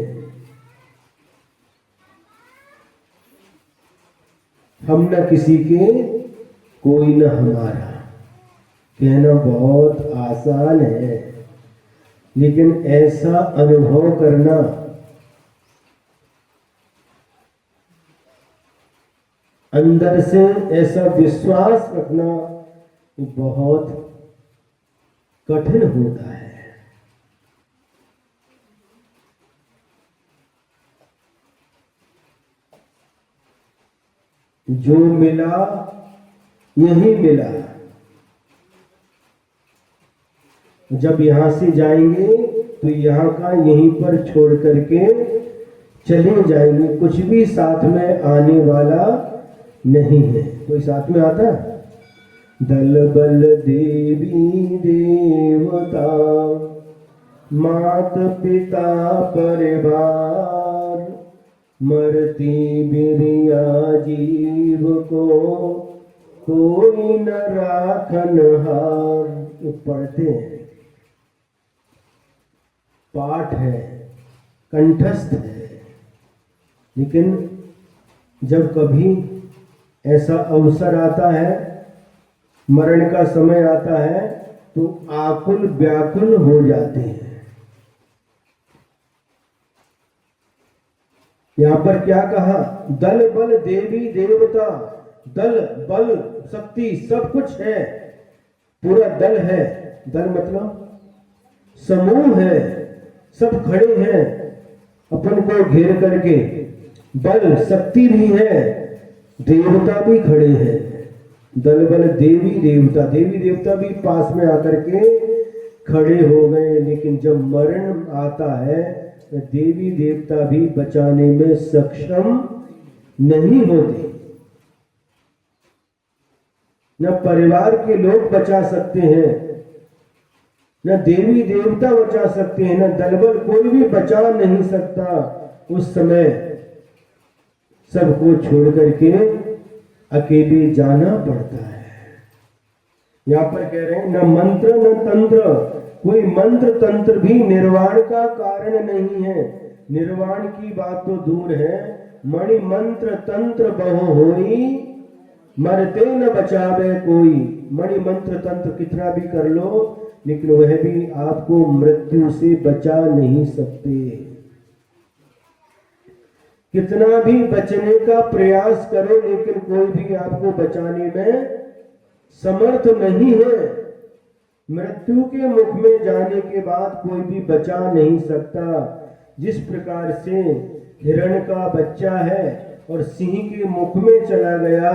हम न किसी के, कोई न हमारा। कहना बहुत आसान है, लेकिन ऐसा अनुभव करना, अंदर से ऐसा विश्वास रखना बहुत कठिन होता है। जो मिला यही मिला। जब यहां से जाएंगे तो यहां का यहीं पर छोड़ करके चले जाएंगे, कुछ भी साथ में आने वाला नहीं है। कोई साथ में आता है? दल बल देवी देवता मात पिता परिवार, मरती बिरिया जीव को कोई न राखन हार। ये पढ़ते हैं, पाठ है, कंठस्थ है, लेकिन जब कभी ऐसा अवसर आता है, मरण का समय आता है, तो आकुल व्याकुल हो जाते हैं। यहां पर क्या कहा? दल बल देवी देवता। दल बल शक्ति सब कुछ है, पूरा दल है। दल मतलब समूह है, सब खड़े हैं अपन को घेर करके। बल शक्ति भी है, देवता भी खड़े हैं। दल बल देवी देवता, देवी देवता भी पास में आकर के खड़े हो गए। लेकिन जब मरण आता है, देवी देवता भी बचाने में सक्षम नहीं होते। न परिवार के लोग बचा सकते हैं, न देवी देवता बचा सकते हैं, न दलबल, कोई भी बचा नहीं सकता। उस समय सबको छोड़ करके अकेले जाना पड़ता है। यहां पर कह रहे हैं न मंत्र न तंत्र, कोई मंत्र तंत्र भी निर्वाण का कारण नहीं है। निर्वाण की बात तो दूर है, मणि मंत्र तंत्र बहु होई, मरते न बचावे कोई। मणि मंत्र तंत्र कितना भी कर लो, लेकिन वह भी आपको मृत्यु से बचा नहीं सकते। कितना भी बचने का प्रयास करो, लेकिन कोई भी आपको बचाने में समर्थ नहीं है। मृत्यु के मुख में जाने के बाद कोई भी बचा नहीं सकता। जिस प्रकार से हिरण का बच्चा है और सिंह के मुख में चला गया,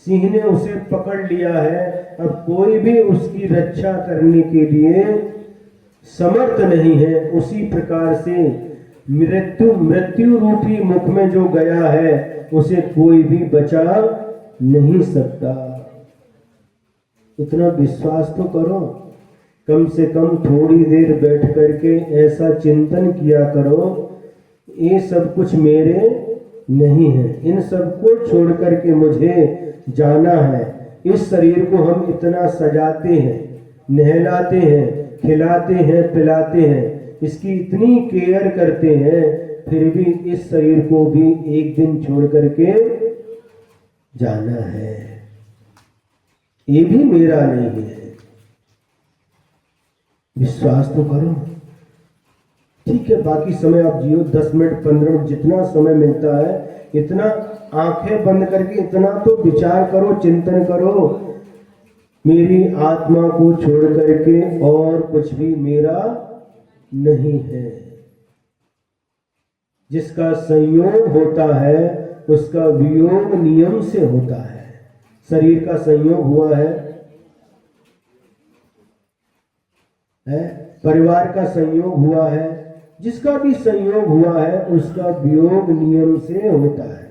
सिंह ने उसे पकड़ लिया है, अब कोई भी उसकी रक्षा करने के लिए समर्थ नहीं है। उसी प्रकार से मृत्यु रूपी मुख में जो गया है उसे कोई भी बचा नहीं सकता। इतना विश्वास तो करो, कम से कम थोड़ी देर बैठ करके ऐसा चिंतन किया करो, ये सब कुछ मेरे नहीं है, इन सब को छोड़ करके मुझे जाना है। इस शरीर को हम इतना सजाते हैं, नहलाते हैं, खिलाते हैं, पिलाते हैं, इसकी इतनी केयर करते हैं, फिर भी इस शरीर को भी एक दिन छोड़ करके जाना है। ये भी मेरा नहीं है। विश्वास तो करो। ठीक है, बाकी समय आप जियो, 10 मिनट 15 मिनट जितना समय मिलता है इतना आंखें बंद करके इतना तो विचार करो, चिंतन करो, मेरी आत्मा को छोड़ करके और कुछ भी मेरा नहीं है। जिसका संयोग होता है उसका वियोग नियम से होता है। शरीर का संयोग हुआ है, परिवार का संयोग हुआ है, जिसका भी संयोग हुआ है उसका वियोग नियम से होता है।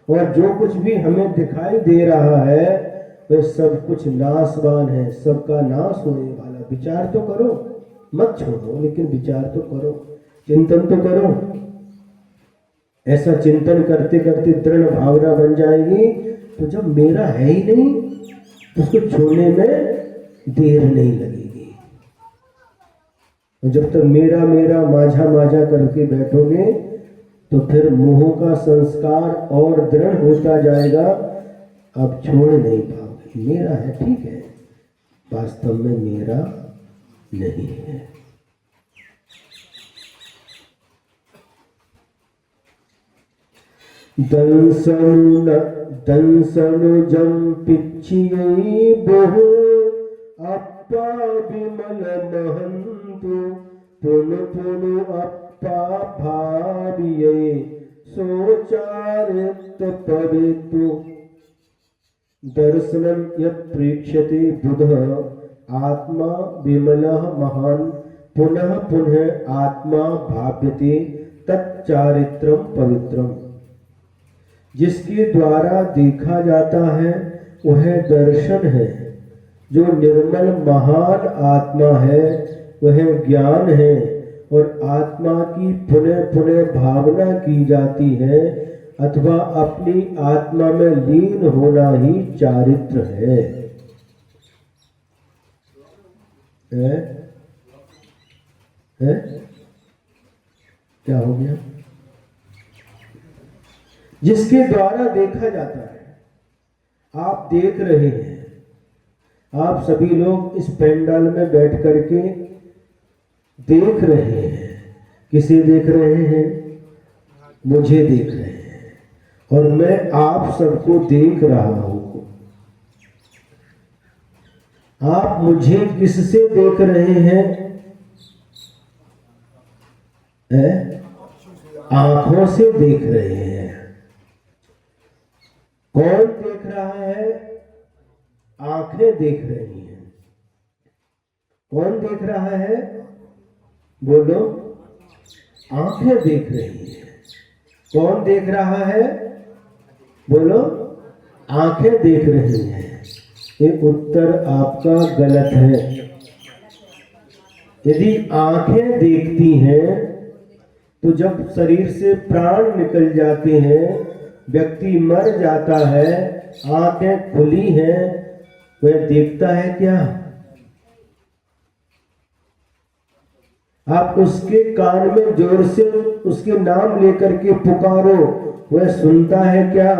और जो कुछ भी हमें दिखाई दे रहा है वह सब कुछ नाशवान है, सबका नाश होने वाला। विचार तो करो, मत छोड़ो, लेकिन विचार तो करो, चिंतन तो करो। ऐसा चिंतन करते करते दृढ़ भावना बन जाएगी, तो जब मेरा है ही नहीं तो उसको छोड़ने में देर नहीं लगेगी। और जब तक मेरा मेरा माझा माझा करके बैठोगे तो फिर मोह का संस्कार और दृढ़ होता जाएगा, अब छोड़ नहीं पाओगे। मेरा है, ठीक है, वास्तव में मेरा नहीं है। दंसनुजं पिच्छियै बहु अप्पा विमल महन्तु पुनु पुनु अप्पा भाविये सोचारित पवितु। दर्शनं यत् प्रेक्ष्यते बुधः आत्मा विमलः महान् पुनः पुनः आत्मा भाव्यते तच्चारित्रं पवित्रम्। जिसके द्वारा देखा जाता है वह दर्शन है। जो निर्मल महान आत्मा है वह ज्ञान है, और आत्मा की पुनः पुनः भावना की जाती है अथवा अपनी आत्मा में लीन होना ही चारित्र है। क्या हो गया? जिसके द्वारा देखा जाता है, आप देख रहे हैं, आप सभी लोग इस पंडाल में बैठ करके देख रहे हैं। किसे देख रहे हैं? मुझे देख रहे हैं, और मैं आप सबको देख रहा हूं। आप मुझे किससे देख रहे हैं? आंखों से देख रहे हैं। कौन देख रहा है? आंखें देख रही हैं। कौन देख रहा है? बोलो। आंखें देख रही हैं। कौन देख रहा है? बोलो। आंखें देख रही हैं। ये उत्तर आपका गलत है। यदि आंखें देखती हैं तो जब शरीर से प्राण निकल जाते हैं, व्यक्ति मर जाता है, आंखें खुली हैं, वह देखता है क्या? आप उसके कान में जोर से उसके नाम लेकर के पुकारो, वह सुनता है क्या?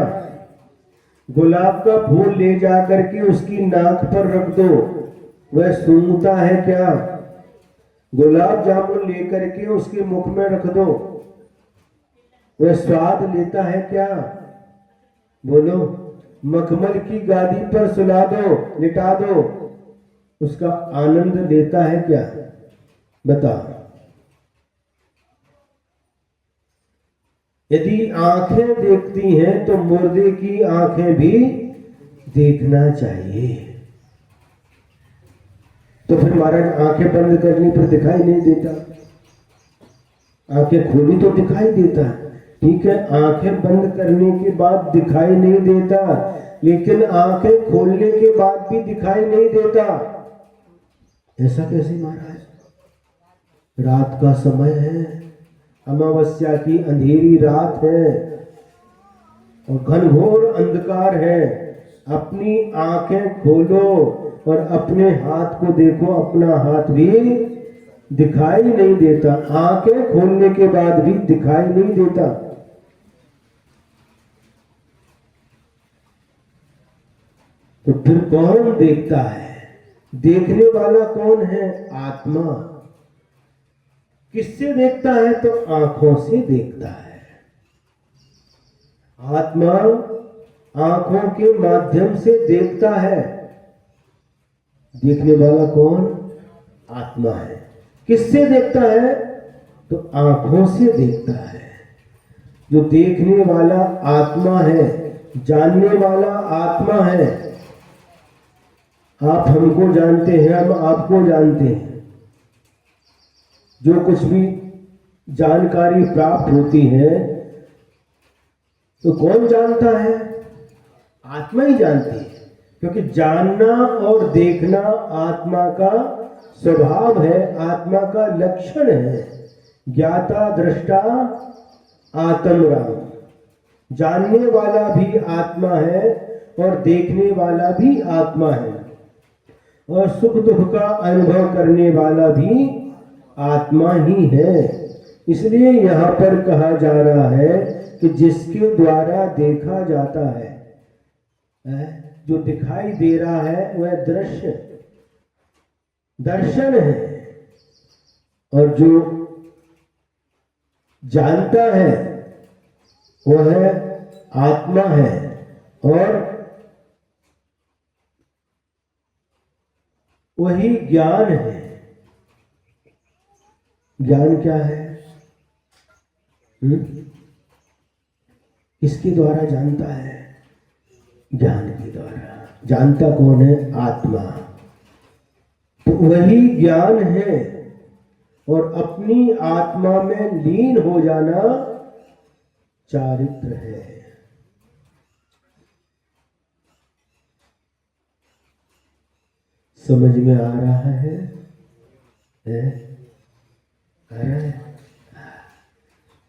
गुलाब का फूल ले जाकर के उसकी नाक पर रख दो, वह सूंघता है क्या? गुलाब जामुन लेकर के उसके मुख में रख दो, वह स्वाद लेता है क्या? बोलो। मखमल की गादी पर सुला दो, लिटा दो, उसका आनंद लेता है क्या? बता। यदि आंखें देखती हैं तो मुर्दे की आंखें भी देखना चाहिए। तो फिर महाराज आंखें बंद करने पर दिखाई नहीं देता, आंखें खोली तो दिखाई देता है। ठीक है, आंखें बंद करने के बाद दिखाई नहीं देता, लेकिन आंखें खोलने के बाद भी दिखाई नहीं देता। ऐसा कैसे महाराज? रात का समय है, अमावस्या की अंधेरी रात है और घनघोर अंधकार है। अपनी आंखें खोलो और अपने हाथ को देखो, अपना हाथ भी दिखाई नहीं देता, आंखें खोलने के बाद भी दिखाई नहीं देता। तो फिर कौन देखता है? देखने वाला कौन है? आत्मा। किससे देखता है? तो आंखों से देखता है। आत्मा आंखों के माध्यम से देखता है। देखने वाला कौन? आत्मा है। किससे देखता है? तो आंखों से देखता है। जो देखने वाला आत्मा है, जानने वाला आत्मा है। आप हमको जानते हैं, हम आपको जानते हैं। जो कुछ भी जानकारी प्राप्त होती है तो कौन जानता है? आत्मा ही जानती है, क्योंकि जानना और देखना आत्मा का स्वभाव है, आत्मा का लक्षण है। ज्ञाता दृष्टा आत्मराम। जानने वाला भी आत्मा है और देखने वाला भी आत्मा है, और सुख दुख का अनुभव करने वाला भी आत्मा ही है। इसलिए यहाँ पर कहा जा रहा है कि जिसके द्वारा देखा जाता है, जो दिखाई दे रहा है वह दृश्य दर्शन है, और जो जानता है वह आत्मा है। और वही ज्ञान है। ज्ञान क्या है? किसके द्वारा जानता है? ज्ञान के द्वारा। जानता कौन है? आत्मा। तो वही ज्ञान है, और अपनी आत्मा में लीन हो जाना चारित्र है। समझ में आ रहा है?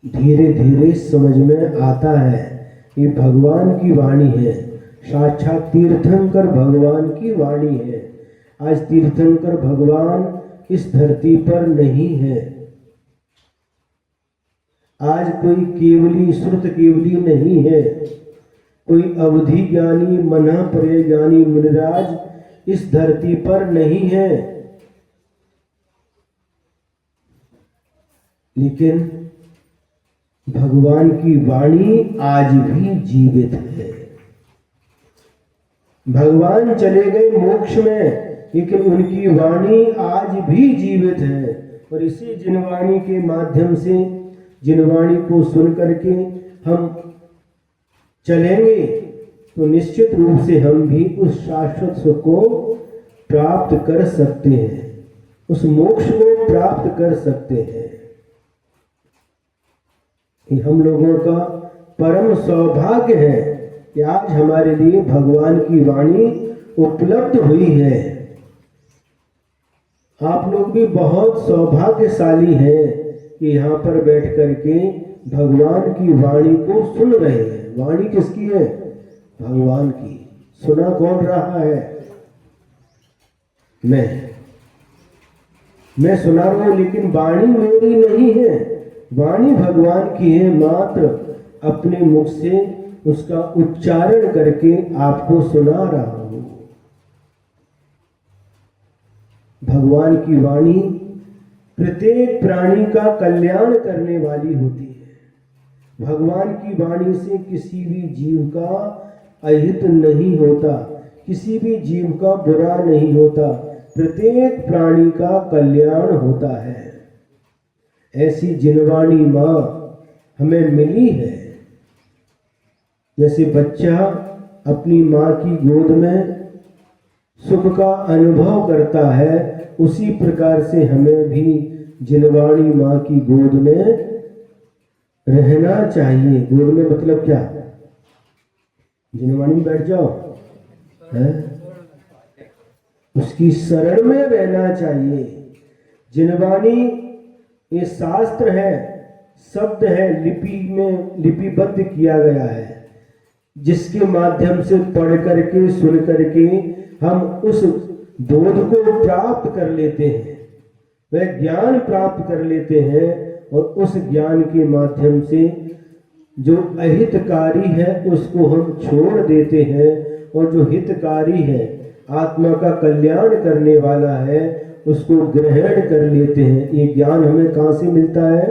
धीरे धीरे समझ में आता है। ये भगवान की वाणी है, साक्षात तीर्थंकर भगवान की वाणी है। आज तीर्थंकर भगवान इस धरती पर नहीं है। आज कोई केवली श्रुत केवली नहीं है, कोई अवधि ज्ञानी मना परे ज्ञानी मुनिराज इस धरती पर नहीं है। लेकिन भगवान की वाणी आज भी जीवित है। भगवान चले गए मोक्ष में, लेकिन उनकी वाणी आज भी जीवित है। और इसी जिनवाणी के माध्यम से, जिनवाणी को सुन करके हम चलेंगे तो निश्चित रूप से हम भी उस शाश्वत सुख को प्राप्त कर सकते हैं, उस मोक्ष को प्राप्त कर सकते हैं। ये हम लोगों का परम सौभाग्य है कि आज हमारे लिए भगवान की वाणी उपलब्ध हुई है। आप लोग भी बहुत सौभाग्यशाली हैं कि यहाँ पर बैठ करके भगवान की वाणी को सुन रहे हैं। वाणी किसकी है? भगवान की। सुना कौन रहा है? मैं सुना रहा हूं, लेकिन वाणी मेरी नहीं है, वाणी भगवान की है। मात्र अपने मुख से उसका उच्चारण करके आपको सुना रहा हूं। भगवान की वाणी प्रत्येक प्राणी का कल्याण करने वाली होती है। भगवान की वाणी से किसी भी जीव का अहित नहीं होता, किसी भी जीव का बुरा नहीं होता, प्रत्येक प्राणी का कल्याण होता है। ऐसी जिनवाणी माँ हमें मिली है। जैसे बच्चा अपनी माँ की गोद में सुख का अनुभव करता है, उसी प्रकार से हमें भी जिनवाणी माँ की गोद में रहना चाहिए। गोद में मतलब क्या? जिनवाणी में बैठ जाओ, है? उसकी शरण में रहना चाहिए। जिनवाणी ये शास्त्र है, शब्द है, लिपि में लिपिबद्ध किया गया है, जिसके माध्यम से पढ़ करके सुन करके हम उस बोध को प्राप्त कर लेते हैं, वह ज्ञान प्राप्त कर लेते हैं, और उस ज्ञान के माध्यम से जो अहितकारी है उसको हम छोड़ देते हैं, और जो हितकारी है, आत्मा का कल्याण करने वाला है, उसको ग्रहण कर लेते हैं। ये ज्ञान हमें कहाँ से मिलता है?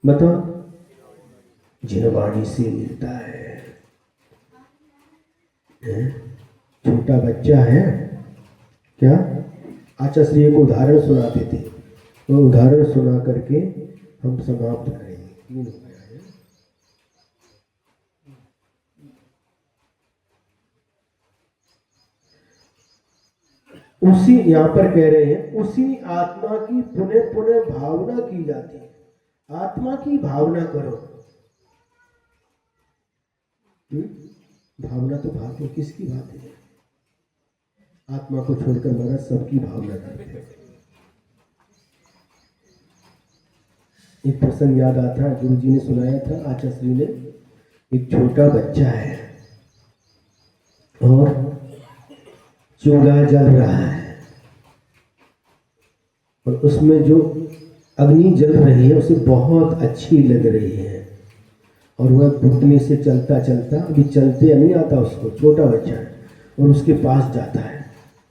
बताओ। जिनवाणी से मिलता है। छोटा बच्चा है क्या? आचार्य श्री एक उदाहरण सुनाते थे, वो उदाहरण सुना करके हम समाप्त करेंगे। 3 हो गया है। उसी यहाँ पर कह रहे हैं, उसी आत्मा की पुनः पुनः भावना की जाती है। आत्मा की भावना करो। भावना तो भाव किसकी बात है? आत्मा को छोड़कर महाराज सबकी भावना करते हैं। एक प्रसंग याद आता है, गुरु जी ने सुनाया था, आचार्य श्री ने। एक छोटा बच्चा है और चूल्हा जल रहा है, और उसमें जो अग्नि जल रही है उसे बहुत अच्छी लग रही है, और वह घुटने से चलता चलता, अभी चलते नहीं आता उसको, छोटा बच्चा है, और उसके पास जाता है,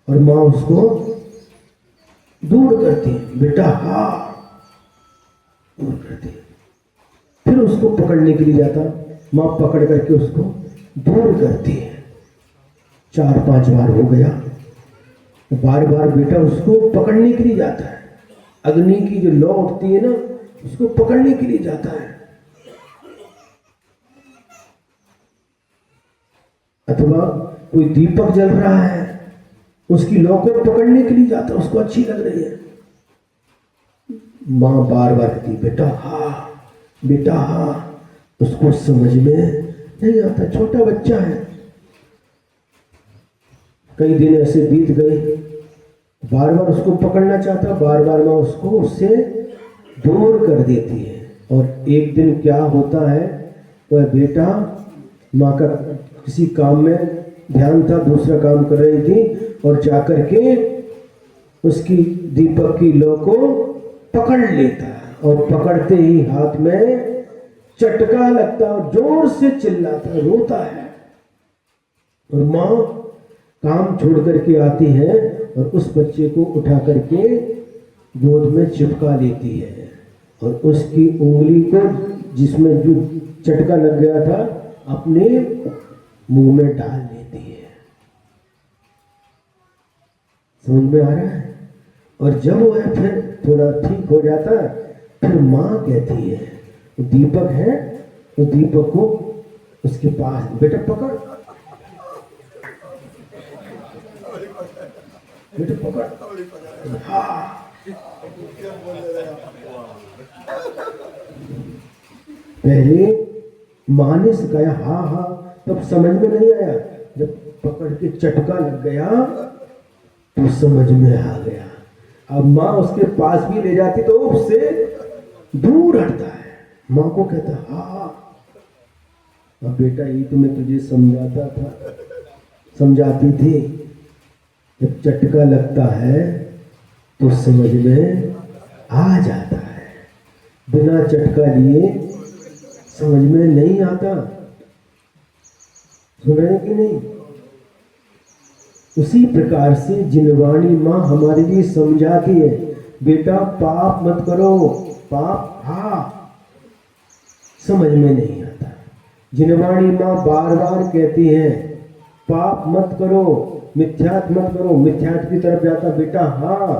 और माँ उसको दूर करती है, बेटा हाँ, दूर करती है। फिर उसको पकड़ने के लिए जाता, माँ पकड़ करके उसको दूर करती है। 4-5 बार हो गया, बार बार बेटा उसको पकड़ने के लिए जाता है, अग्नि की जो लौ उठती है ना, उसको पकड़ने के लिए जाता है। अथवा कोई दीपक जल रहा है, उसकी लौ को पकड़ने के लिए जाता, उसको अच्छी लग रही है। माँ बार बार कहती, बेटा हाँ, बेटा हाँ। उसको समझ में नहीं आता, छोटा बच्चा है। कई दिन ऐसे बीत गए, बार बार उसको पकड़ना चाहता, बार बार माँ उसको उससे दूर कर देती है। और एक दिन क्या होता है, वह बेटा माँ का किसी काम में ध्यान था, दूसरा काम कर रही थी, और जाकर के उसकी दीपक की लौ को पकड़ लेता, और पकड़ते ही हाथ में चटका लगता, और जोर से चिल्लाता, रोता है। और माँ काम छोड़ करके आती है और उस बच्चे को उठा करके गोद में चिपका लेती है, और उसकी उंगली को, जिसमें जो चटका लग गया था, अपने मुंह में डाल लेती है। समझ में आ रहा है? और जब वह फिर थोड़ा ठीक हो जाता है, फिर माँ कहती है, वो दीपक है, वो दीपक को उसके पास, बेटा पकड़, बेटा पकड़, हाँ। पहले माँ ने सिखाया हाँ हाँ, तब समझ में नहीं आया, जब पकड़ के चटका लग गया तो समझ में आ गया। अब माँ उसके पास भी ले जाती तो उससे दूर हटता है। माँ को कहता हाँ, अब बेटा ये तो मैं तुझे समझाता था, समझाती थी, जब चटका लगता है तो समझ में आ जाता है, बिना चटका लिए समझ में नहीं आता। सुन रहे कि नहीं? उसी प्रकार से जिनवाणी माँ हमारे लिए समझाती है, बेटा पाप मत करो, पाप हाँ, समझ में नहीं आता। जिनवाणी माँ बार बार कहती है पाप मत करो, मिथ्यात मत करो। मिथ्यात की तरफ जाता बेटा हाँ,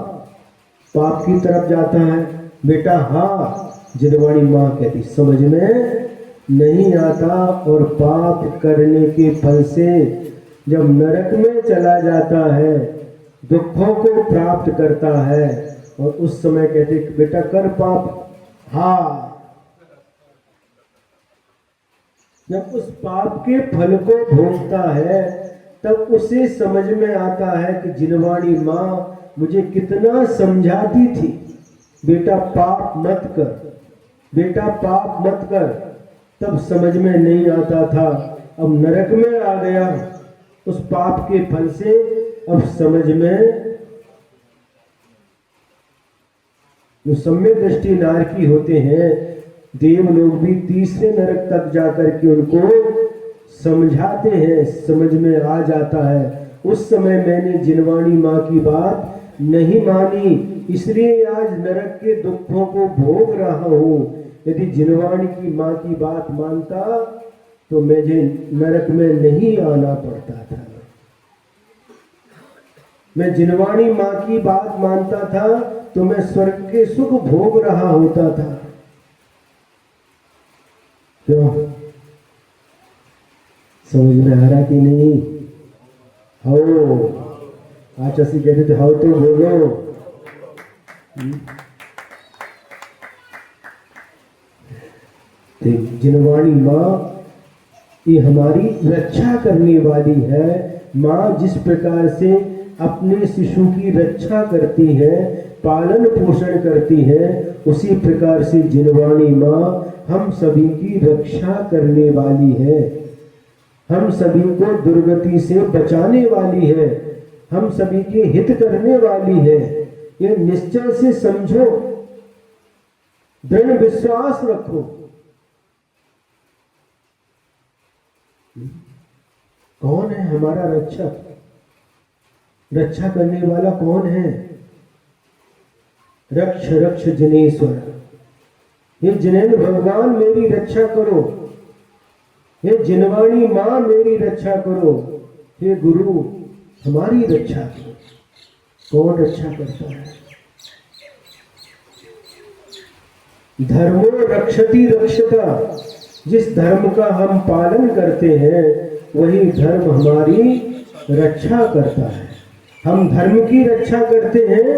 पाप की तरफ जाता है बेटा हाँ। जिनवाणी माँ कहती समझ में नहीं आता, और पाप करने के फल से जब नरक में चला जाता है, दुखों को प्राप्त करता है, और उस समय कहते बेटा कर पाप हाँ। जब उस पाप के फल को भोगता है तब उसे समझ में आता है कि जिनवाणी माँ मुझे कितना समझाती थी बेटा पाप मत कर, बेटा पाप मत कर। तब समझ में नहीं आता था, अब नरक में आ गया उस पाप के फल से, अब समझ में। जो सम्यक दृष्टि नारकी होते हैं, देव लोग भी तीसरे नरक तक जाकर के उनको समझाते हैं, समझ में आ जाता है। उस समय मैंने जिनवाणी माँ की बात नहीं मानी, इसलिए आज नरक के दुखों को भोग रहा हूँ। यदि जिनवाणी की माँ की बात मानता तो मुझे नरक में नहीं आना पड़ता था। मैं जिनवाणी माँ की बात मानता था तो मैं स्वर्ग के सुख भोग रहा होता था। क्यों? समझ में आ रहा कि नहीं? हो आचासी कहते थे, हो तो बोलो। जिनवाणी माँ ये हमारी रक्षा करने वाली है। माँ जिस प्रकार से अपने शिशु की रक्षा करती है, पालन पोषण करती है, उसी प्रकार से जिनवाणी माँ हम सभी की रक्षा करने वाली है, हम सभी को दुर्गति से बचाने वाली है, हम सभी के हित करने वाली है। ये निश्चय से समझो, दृढ़ विश्वास रखो। कौन है हमारा रक्षक? रक्षा करने वाला कौन है? रक्ष रक्ष जिनेश्वर। हे जिनेन्द्र भगवान मेरी रक्षा करो, हे जिनवाणी माँ मेरी रक्षा करो, हे गुरु हमारी रक्षा करो। कौन रक्षा करता है? धर्मो रक्षति रक्षता। जिस धर्म का हम पालन करते हैं वही धर्म हमारी रक्षा करता है। हम धर्म की रक्षा करते हैं,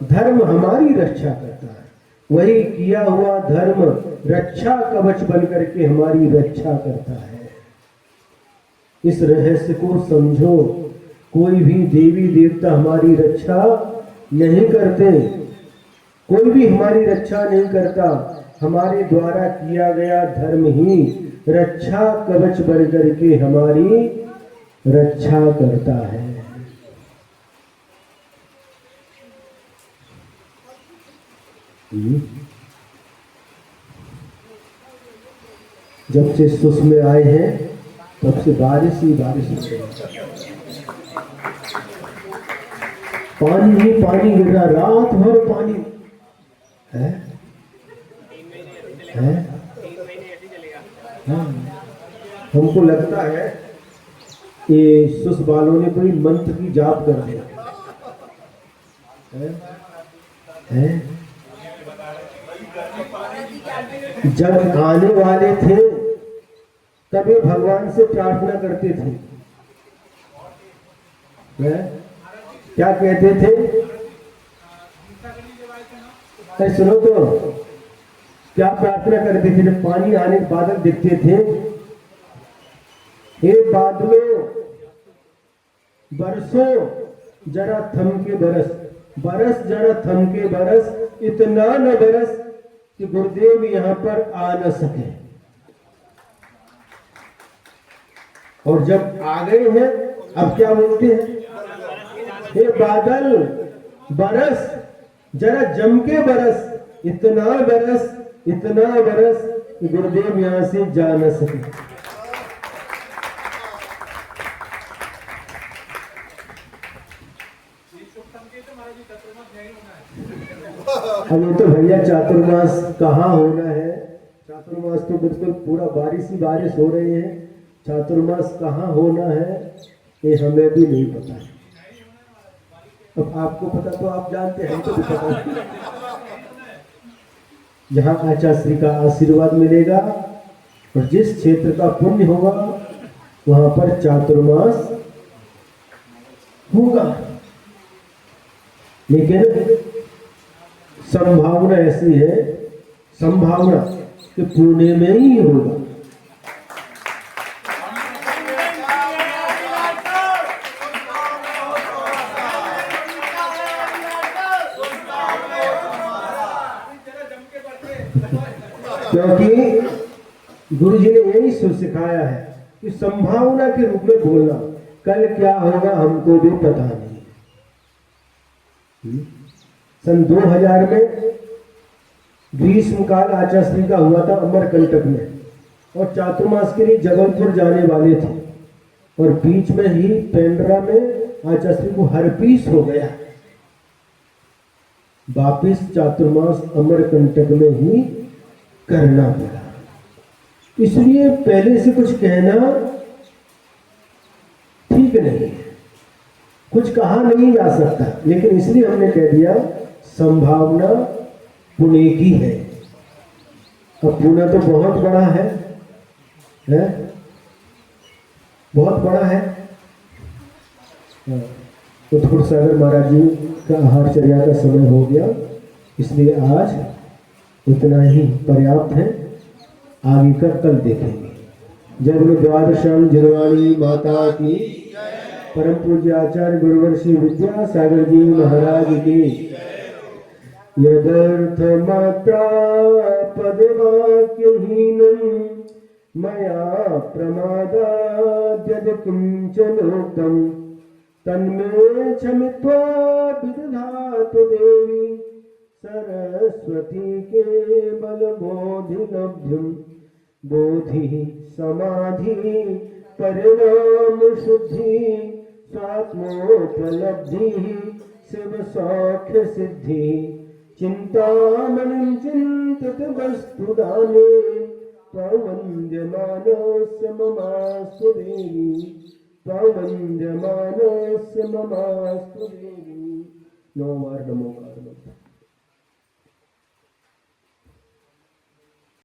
धर्म हमारी रक्षा करता है। वही किया हुआ धर्म रक्षा कवच बनकर के हमारी रक्षा करता है। इस रहस्य को समझो। कोई भी देवी देवता हमारी रक्षा नहीं करते, कोई भी हमारी रक्षा नहीं करता। हमारे द्वारा किया गया धर्म ही रक्षा कवच बनकर के हमारी रक्षा करता है। जब से सुस में आए हैं तब से बारिश ही बारिश हो रही है। पानी ही पानी गिर रहा, रात भर पानी है। हाँ, हमको लगता है कि सुस वालों ने कोई मंत्र की जाप कर दिया है? जब आने वाले थे तब ये भगवान से प्रार्थना करते थे। क्या कहते थे? सुनो तो, क्या प्रार्थना करते थे? जब पानी आने के बादल दिखते थे, हे बादलों बरसो जरा थम के बरस, बरस जरा थम के बरस, इतना न बरस कि गुरुदेव यहाँ पर आ न सके। और जब आ गए हैं अब क्या बोलते हैं? हे बादल बरस जरा जम के बरस, इतना बरस कि गुरुदेव यहां से जा न सके। हमें तो भैया चातुर्मास कहाँ होना है? चातुर्मास तो बिल्कुल पूरा बारिश ही बारिश हो रही है। चातुर्मास कहाँ होना है ये हमें भी नहीं पता। अब आपको पता तो आप जानते हैं, हमको भी पता नहीं। जहाँ आचार्य का आशीर्वाद मिलेगा और जिस क्षेत्र का पुण्य होगा वहां पर चातुर्मास होगा। लेकिन संभावना ऐसी है, संभावना कि पुणे में ही होगा। क्योंकि गुरु जी ने यही सिखाया है कि संभावना के रूप में बोलना। कल क्या होगा हमको भी पता नहीं। सन 2000 में ग्रीष्म काल आचार्य का हुआ था अमरकंटक में, और चातुर्मास के लिए जबलपुर जाने वाले थे, और बीच में ही पेंड्रा में आचार्य को हर्पीस हो गया। वापिस चातुर्मास अमरकंटक में ही करना पड़ा। इसलिए पहले से कुछ कहना ठीक नहीं है, कुछ कहा नहीं जा सकता, लेकिन इसलिए हमने कह दिया संभावना पुणे की है। अब पुणे तो बहुत बड़ा है? बहुत बड़ा है। तो थोड़ा सा अगर महाराज जी का आहारचर्या का समय हो गया, इसलिए आज इतना ही पर्याप्त है। आगे का कल देखेंगे। जय गुरु द्वादशाम जिनवाणी माता की, परम पूज्य आचार्य गुरुवर्षी विद्यासागर जी महाराज की। यदर्थ मात्रा पदवाक्यहीनं मया प्रमादात् यद् किंचनोक्तं तन्मे क्षमित्वा विदधातु देवी सरस्वती केवल बोधि लब्धुं। बोधि समाधि परिणाम शुद्धि स्वात्मोपलब्धि शिव सौख्य सिद्धि। चिंतामणिं चिंतित वस्तु दाने प्रवन्द्यमानस्य ममास्तु देवी। प्रवन्द्यमानस्य ममास्तु देवी। नमो नमो।